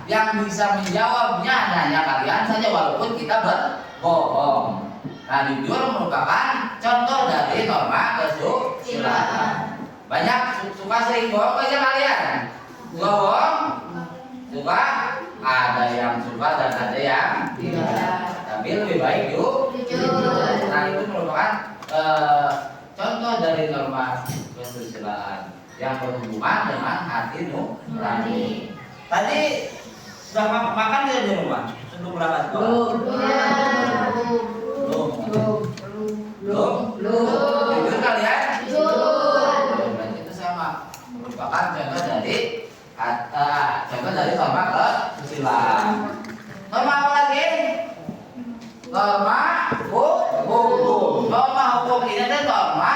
S1: Yang bisa menjawabnya hanya kalian saja walaupun kita berbohong. Nah, jujur merupakan contoh dari norma kesusilaan. Banyak suka sering bohong aja kalian. Bohong, suka ada yang suka dan ada yang tidak. Tapi lebih baik jujur. Nah, itu merupakan contoh dari norma kesusilaan yang berhubungan dengan hati nurani. Tadi sudah makan tidak di rumah? Sebelum berangkat sekolah? Belum. Jujur kalian? Jujur. Berarti itu sama. Merupakan contoh dari norma kesusilaan. Norma apa lagi? Norma hukum. Norma hukum ini adalah norma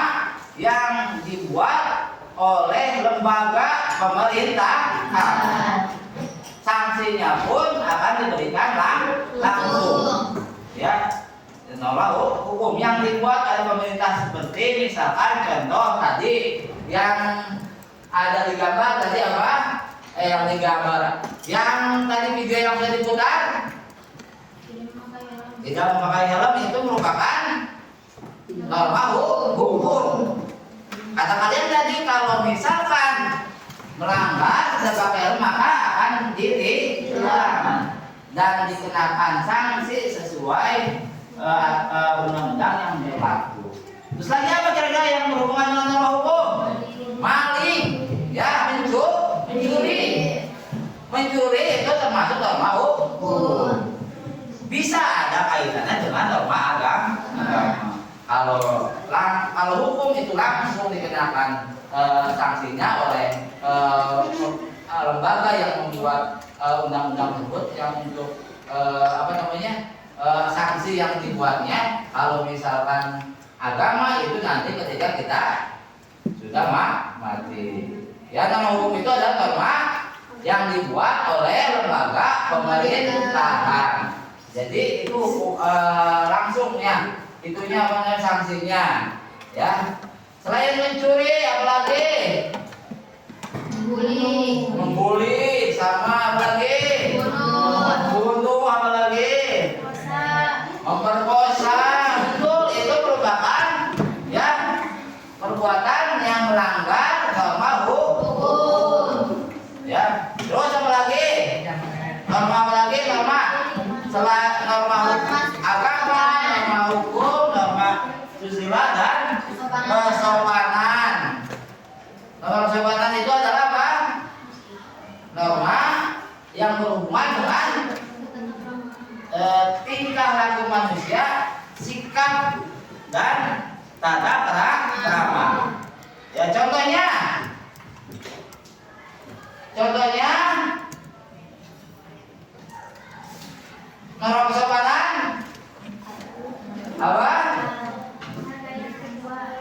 S1: yang dibuat oleh lembaga pemerintahan. Sanksinya pun akan diberikan langsung. Ya. Norma hukum yang dibuat oleh pemerintah seperti misalkan contoh tadi yang ada di gambar tadi apa? Yang di gambar, yang tadi video yang sudah diputar tidak memakai helm itu merupakan norma hukum. Kata kalian tadi kalau misalkan melanggar tidak pakai helm maka akan ditilang dan dikenakan sanksi sesuai undang-undang yang berlaku. Terus lagi apa kira-kira yang berhubungan dengan norma hukum? Maling, ya, mencuri itu termasuk norma hukum. Bisa ada kaitannya dengan norma agama. Kalau hukum itu langsung dikenakan sanksinya oleh lembaga yang membuat undang-undang tersebut yang untuk sanksi sanksi yang dibuatnya kalau misalkan agama itu nanti ketika kita sudah mati. Ya, norma hukum itu adalah norma yang dibuat oleh lembaga pemerintahan. Jadi itu langsung ya, itunya apa namanya sanksinya. Ya, selain mencuri apalagi membuli sama apalagi bunuh apalagi memperkosa. Betul, itu merupakan ya perbuatan yang melanggar norma hukum. Ya, terus apa lagi? Norma apa lagi? Norma selain norma agama, norma hukum, norma susila dan kesopanan. Norma kesopanan itu adalah apa? Norma yang berhubungan dengan tingkah laku manusia, sikap dan tata krama. Ya, contohnya norma kesopanan apa?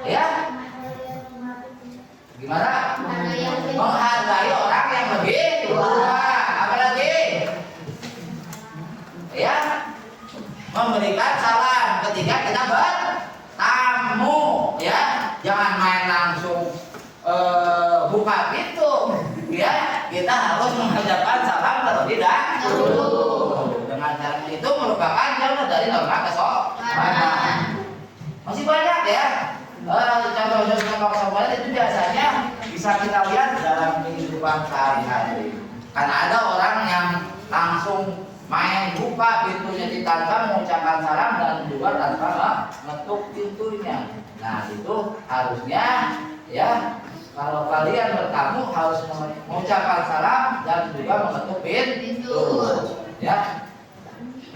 S1: Ya, gimana? Menghargai orang yang lebih tua. Apa lagi? Ya, memberikan salam ketika kita bertamu. Ya, jangan main langsung buka pintu. Ya, kita harus menghadapkan salam terlebih dahulu. Dengan cara itu merupakan contoh dari norma kesopanan. Masih banyak ya. Contoh-contoh norma kesopanan itu biasanya bisa kita lihat dalam kehidupan sehari-hari. Karena ada orang yang langsung main buka pintunya di tanpa mengucapkan salam dan juga tanpa mengetuk pintunya. Nah, itu harusnya ya kalau kalian bertamu harus mengucapkan salam dan juga mengetuk pintu. Ya,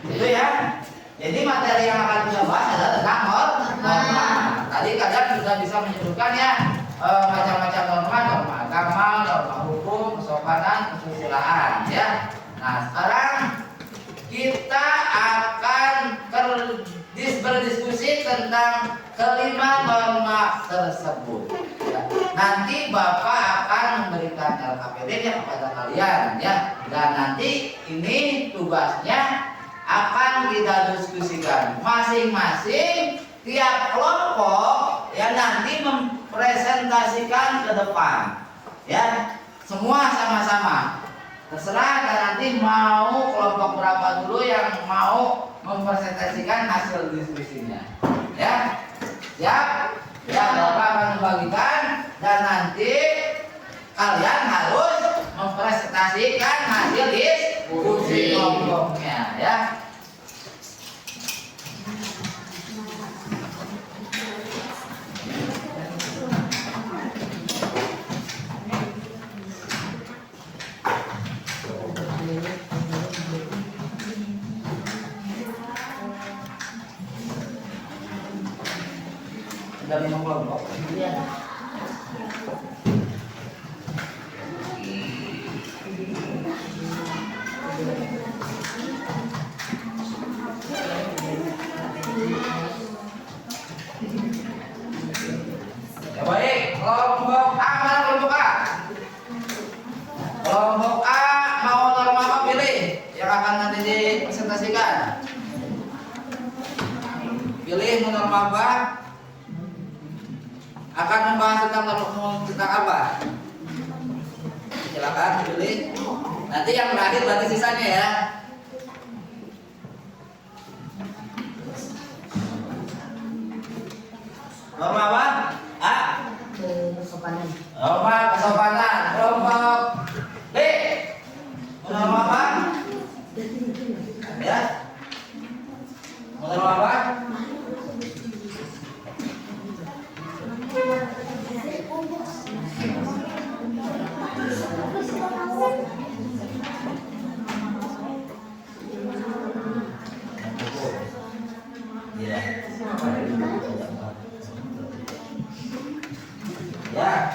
S1: itu ya. Jadi materi yang akan kita bahas adalah tentang norma. Tadi kalian sudah bisa menyebutkan ya macam-macam norma, norma agama, norma hukum, kesopanan, kesusilaan. Ya. Nah, sekarang kita akan berdiskusi tentang kelima norma tersebut. Ya. Nanti Bapak akan memberikan LKPD-nya kepada kalian ya. Dan nanti ini tugasnya akan kita diskusikan masing-masing tiap kelompok ya nanti mempresentasikan ke depan. Ya, semua sama-sama. Terserah dan nanti mau kelompok berapa dulu yang mau mempresentasikan hasil diskusinya. Ya, siap? Ya, Bapak akan membagikan dan nanti kalian harus mempresentasikan hasil diskusi kelompoknya. Ya. Sudah 5 kelompok. Iya. Ya baik, kelompok A mana kelompok A? Kelompok A mau norma apa pilih yang akan nanti dipresentasikan? Pilih norma apa? Akan membahas tentang apa? Silakan pilih. Nanti yang terakhir berarti sisanya ya. Norma apa? A.
S3: Kesopanan.
S1: Norma kesopanan. Kelompok B. Norma apa? Ya. Norma apa? Ya. Ya.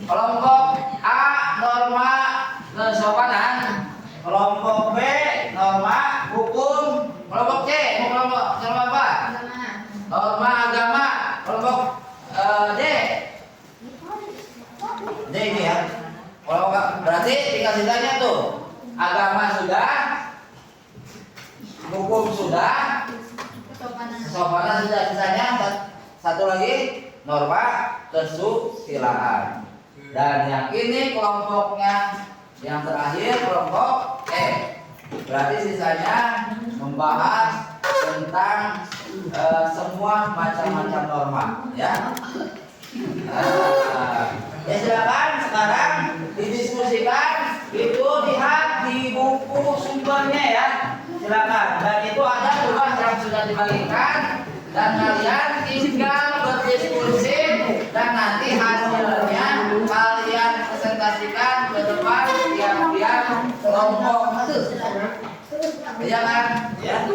S1: Kelompok A norma kesopanan, kelompok B norma hukum, kelompok C kelompok kesopanan sudah, sisanya satu lagi norma kesusilaan. Dan yang ini kelompoknya yang terakhir kelompok E. Berarti sisanya membahas tentang semua macam-macam norma, ya. Ya silakan sekarang didiskusikan, itu lihat di buku sumbernya ya. Silakan. Dan itu ada tugas yang sudah dibagikan dan kalian tinggal berdiskusi dan nanti hasilnya kalian presentasikan ke depan tiap-tiap kelompok. Ya kan? Ya.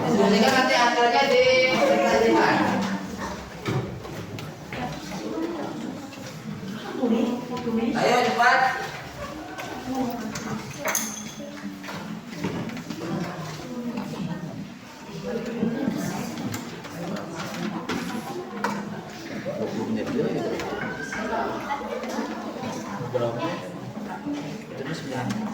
S1: Diskusikan nanti hasilnya dipresentasikan. Ayo cepat.
S5: Berapa? Itu 9.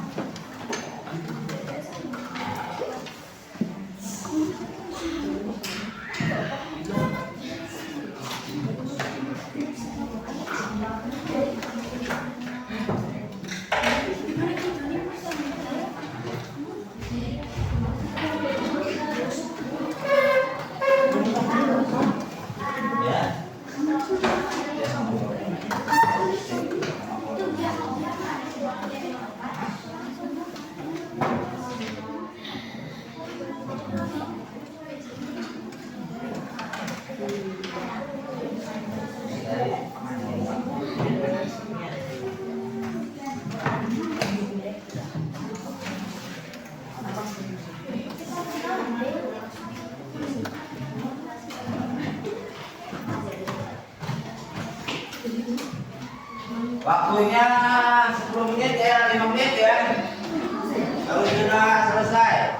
S1: Waktunya 10 menit ya, 5 menit ya. Kalau sudah selesai.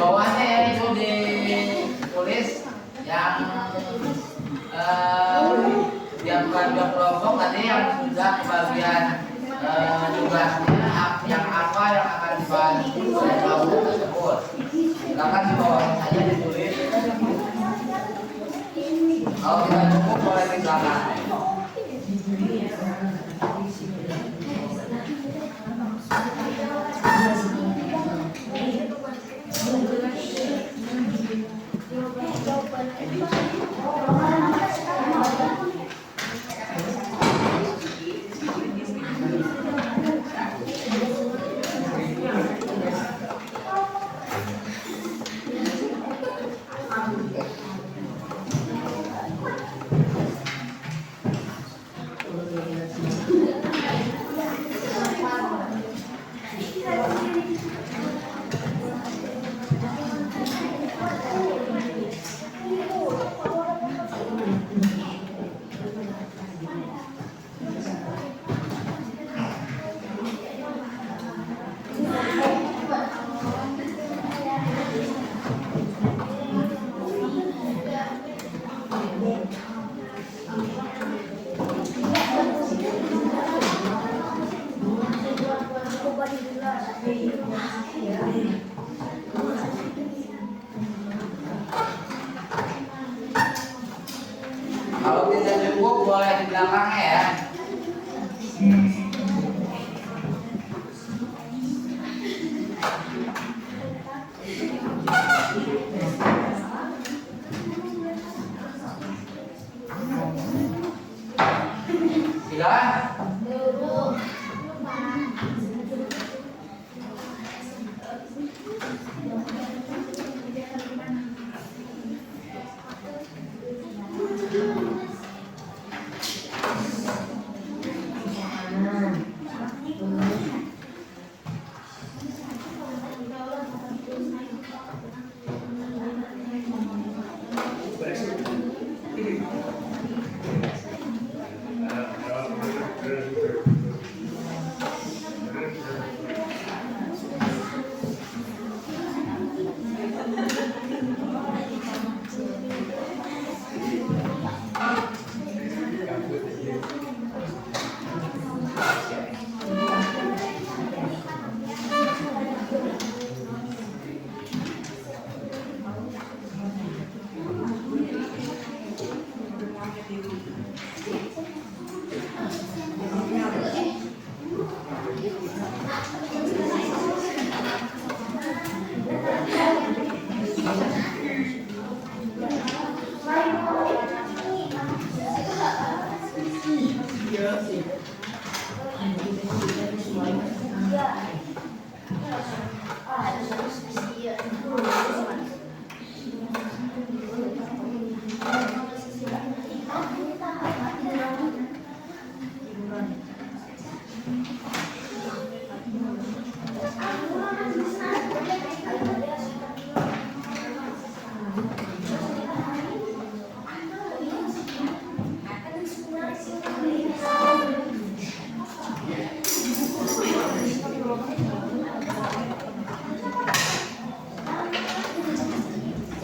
S1: Bawahnya ya itu ditulis yang bukan dua kelompok tadi yang sudah bagian tugasnya yang apa yang akan dibahas oleh kelompok tersebut. Silakan di bawahnya saja ditulis. Kalau tidak cukup boleh disilakan. Kalau tidak cukup boleh di belakangnya ya. Silakan.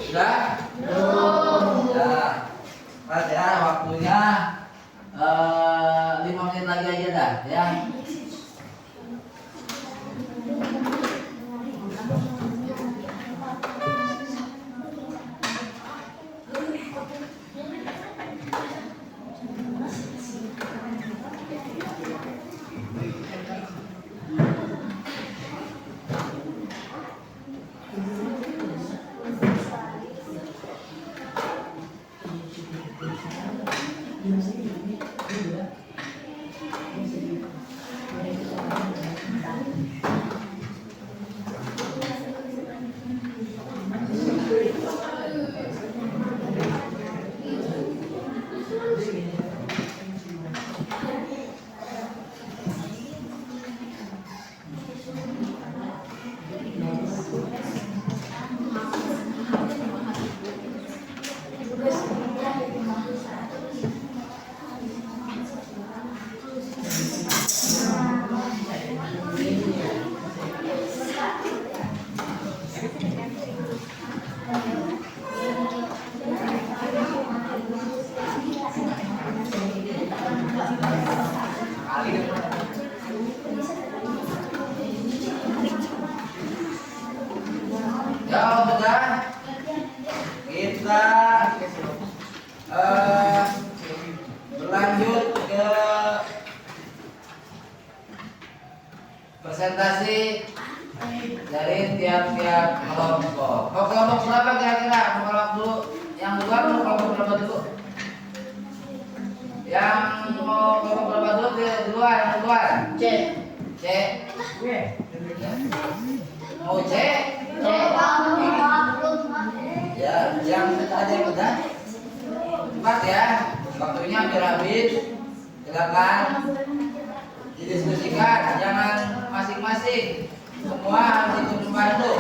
S1: Sudah? Sudah. Mas ya, waktunya 5 menit lagi aja dah ya. Ya sudah, kita berlanjut ke presentasi dari tiap-tiap kelompok. Kelompok berapa kira-kira? Kelompok dulu, yang luar kelompok berapa dulu? Yang mau kelompok berapa dulu? Duluan, yang luar. C. Mau C? Ya, yang ada yang udah cepat ya, waktunya hampir habis. Silakan didiskusikan, jangan masing-masing. Semua harus ikut membantu.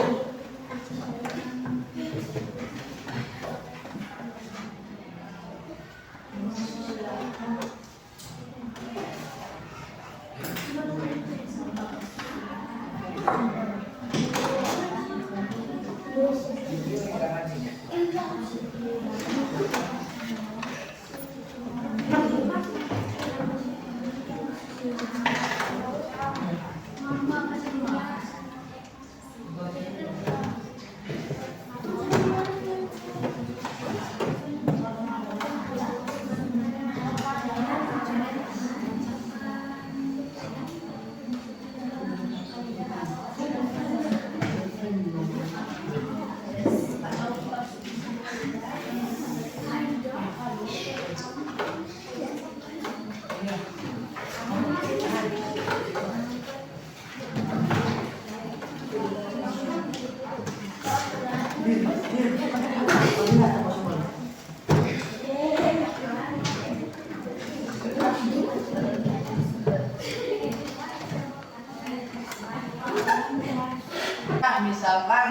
S1: Misalkan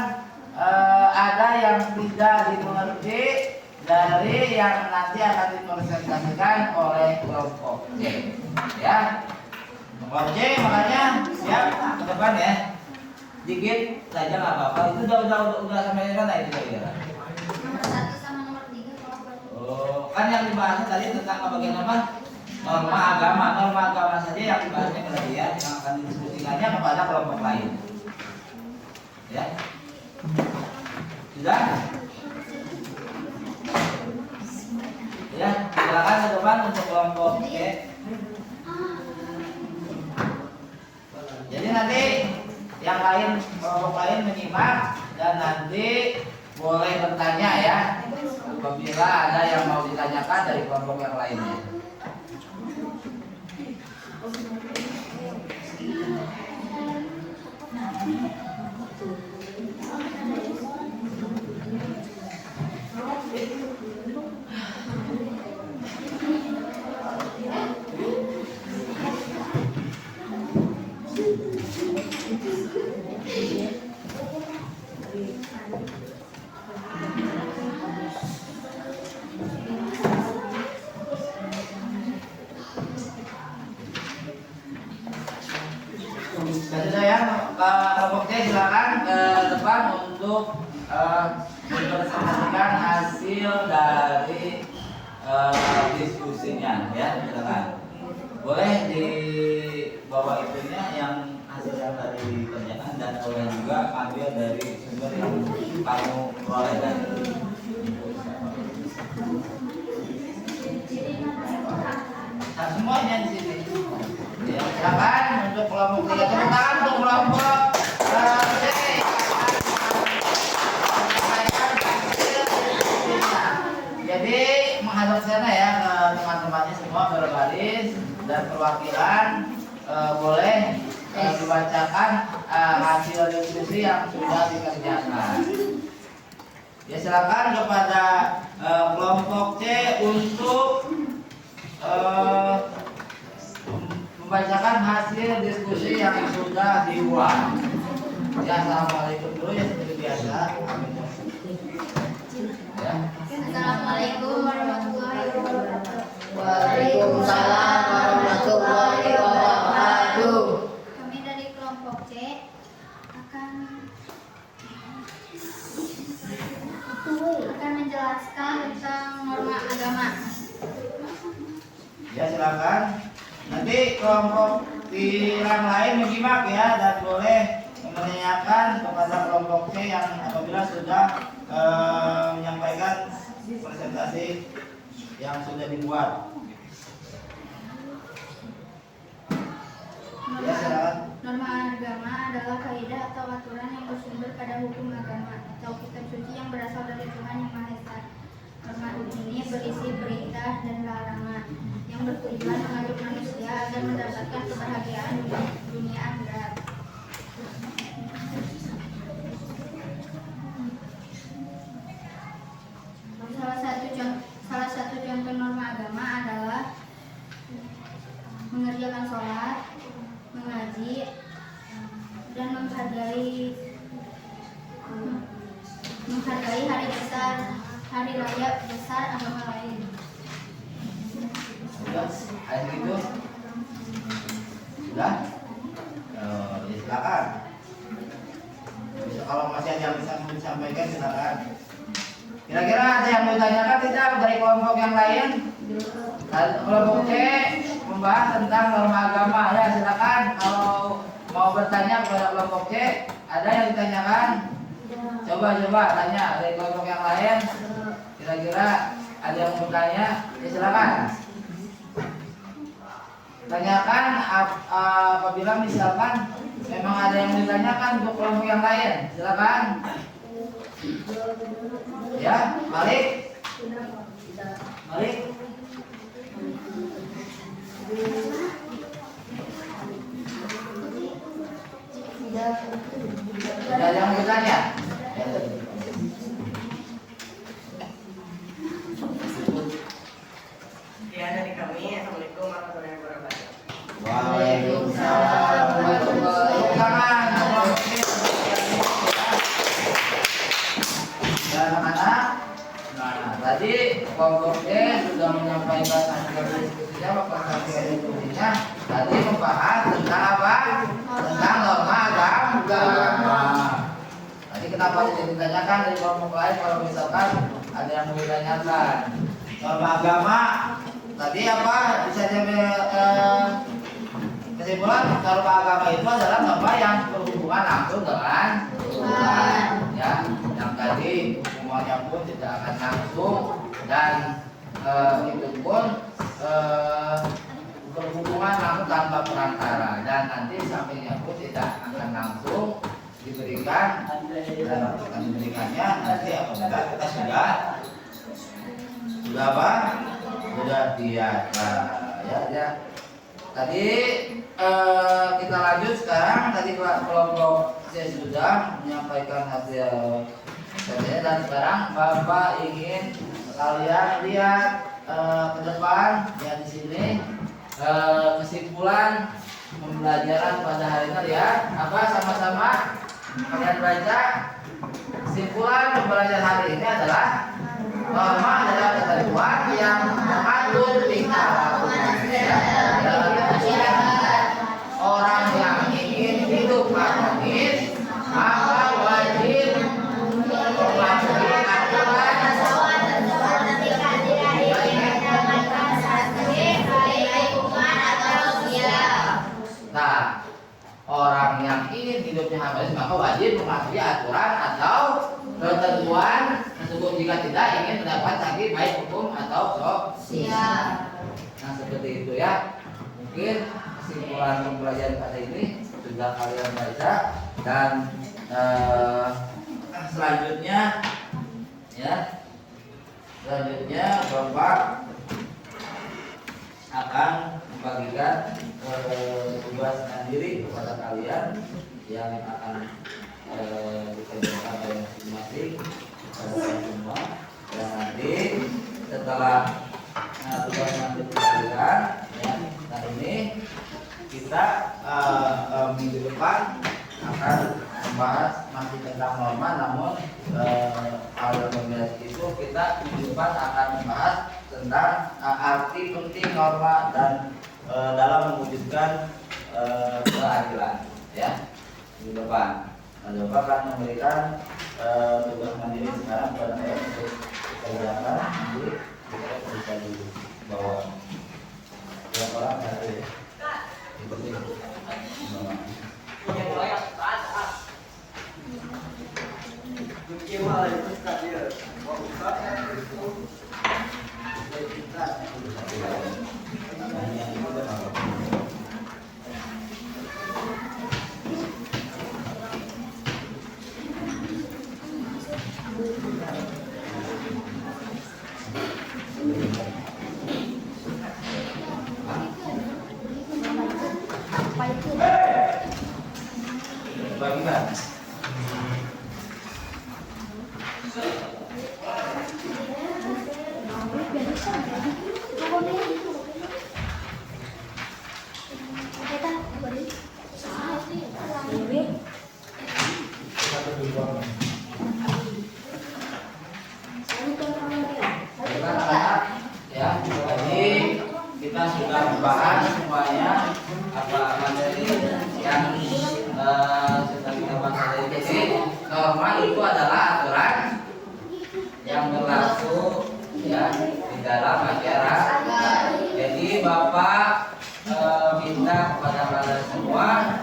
S1: ada yang tidak dimengerti dari yang nanti akan dipresentasikan oleh kelompok C, ya. Kelompok C makanya siap ke depan ya. Dikit saja nggak apa-apa. Itu udah sampai mana itu kira-kira?
S9: Nomor 1 sama nomor 3 kelompok.
S1: Oh, kan yang dibahasnya tadi tentang bagian apa? Norma agama. Norma agama saja yang dibahasnya berarti ya, yang akan didiskusikannya kepada kelompok lain. Ya. Sudah? Ya, silakan ke depan untuk kelompok C. Jadi nanti yang lain, kelompok lain menyimak dan nanti boleh bertanya ya apabila ada yang mau ditanyakan dari kelompok yang lainnya. Sudah ya, kelompok C silakan ke depan untuk mempresentasikan hasil dari diskusinya ya, silakan. Boleh dibawa itunya yang hasil yang tadi dikerjakan dan boleh juga ambil dari sumber yang kamu peroleh tadi. Nah, semuanya di sini. Ya, silakan untuk kelompok 3. Tepuk tangan untuk kelompok C. Jadi menghadap sana ya ke teman-temannya semua berbaris dan perwakilan boleh dibacakan hasil diskusi yang sudah dikerjakan. Ya silakan kepada kelompok C untuk membacakan hasil diskusi yang sudah dibuat. Ya, assalamualaikum dulu ya seperti biasa. Ya.
S9: Assalamualaikum warahmatullahi wabarakatuh.
S3: Waalaikumsalam warahmatullahi wabarakatuh.
S9: Kami dari kelompok C akan menjelaskan tentang norma agama.
S1: Ya silakan. Nanti kelompok yang lain menyimak ya dan boleh menanyakan kepada kelompok C yang apabila sudah menyampaikan presentasi yang sudah dibuat. Ya silakan.
S9: Norma agama adalah kaidah atau aturan yang bersumber pada hukum agama atau kitab suci yang berasal dari Tuhan Yang Maha Esa. Norma ini berisi perintah dan larangan yang bertujuan mengatur manusia agar mendapatkan kebahagiaan dunia akhirat. Salah satu contoh norma agama adalah mengerjakan sholat, mengaji, dan menghargai hari raya besar agama lain.
S1: Sudah, ada gitu? Sudah? Ya silakan. Bisa, kalau masih ada yang bisa disampaikan silakan. Kira-kira ada yang mau ditanyakan tidak dari kelompok yang lain? Kelompok C membahas tentang norma agama, ya silakan. Kalau mau bertanya kepada kelompok C, ada yang ditanyakan? Coba tanya dari kelompok yang lain. Kira-kira ada yang mau bertanya? Ya silakan. Tanyakan apabila misalkan memang ada yang ditanyakan untuk kelompok yang lain, silakan. Ya, Malik. Tidak ada yang mau bertanya?
S3: Ya, dari kami. Assalamualaikum warahmatullahi wabarakatuh.
S1: Waalaikumsalam warahmatullahi wabarakatuh. Dan anak-anak, tadi kelompok D sudah menyampaikan hasil diskusinya, diskusinya. Tadi membahas tentang apa? Tentang norma agama. Tadi kenapa tidak ditanyakan dari kelompok lain kalau misalkan ada yang mau ditanyakan? Norma agama tadi apa? Bisa kesimpulan norma agama itu adalah norma yang berhubungan langsung dengan Tuhan. Ya, yang tadi semuanya pun tidak akan langsung dan itu pun berhubungan langsung tanpa perantara dan nanti sampingnya pun tidak akan langsung diberikan dan akan diberikannya nanti apabila kita sudah apa? Sudah biasa ya. Tadi kita lanjut sekarang. Tadi kelompok saya sudah menyampaikan hasil dan sekarang Bapak ingin kalian lihat ke depan ya di sini kesimpulan pembelajaran pada hari ini ya. Apa sama-sama kalian baca kesimpulan pembelajaran hari ini adalah norma adalah ketentuan yang mengatur tingkah laku manusia dalam masyarakat. Orang yang ingin hidup harmonis maka wajib mematuhi aturan. Nah, orang yang ingin hidupnya harmonis maka wajib mematuhi aturan atau ketentuan tersebut. Jika tidak ingin mendapat sanksi baik hukum atau sosial. Nah seperti itu ya. Mungkin kesimpulan pembelajaran pada ini sudah kalian baca dan selanjutnya Bapak akan membagikan tugas mandiri kepada kalian yang akan dikerjakan oleh masing-masing semua. Dan nanti setelah tugas mandiri kalian ya, nah ini kita minggu depan akan membahas masih tentang norma, namun awal pembelajaran itu kita minggu depan akan membahas tentang arti penting norma dan dalam mewujudkan keadilan ya. Minggu depan Bapak akan memberikan tugas mandiri sekarang kepada saya untuk dikerjakan. Nanti kita bisa dibawa berapa orang hari ya? Seperti itu. Bagikan. norma itu adalah aturan yang berlaku ya di dalam masyarakat. Jadi Bapak minta kepada kalian semua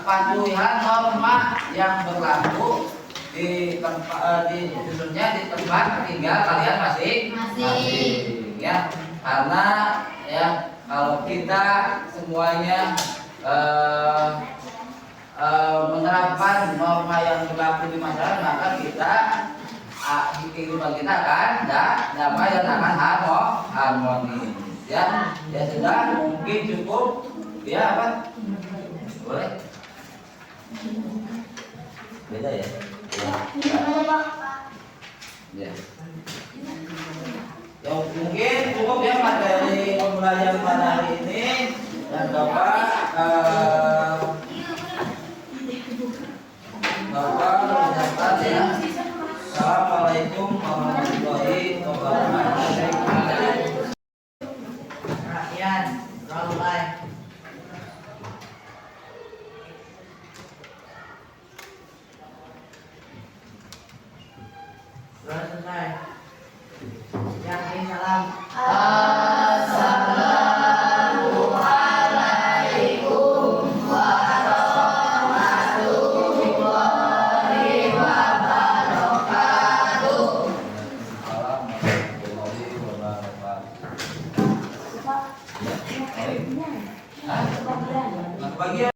S1: patuhilah norma yang berlaku di tempat khususnya di tempat tinggal kalian masing-masing ya, karena ya kalau kita semuanya menerapkan norma yang berlaku di masyarakat, maka kita kehidupan kita akan damai dan akan harmonis ya. Ya sudah, mungkin cukup ya. Apa boleh beda ya, ya. Ya mungkin cukup ya materi pembelajaran pada hari ini, dan Bapak mengucapkan ya Assalamualaikum warahmatullahi wabarakatuh.
S3: Perhatian, mulai. Sudah selesai. Yang ini salam. Assalamualaikum warahmatullahi wabarakatuh.
S1: Warahmatullahi wabarakatuh. Hah? Bagian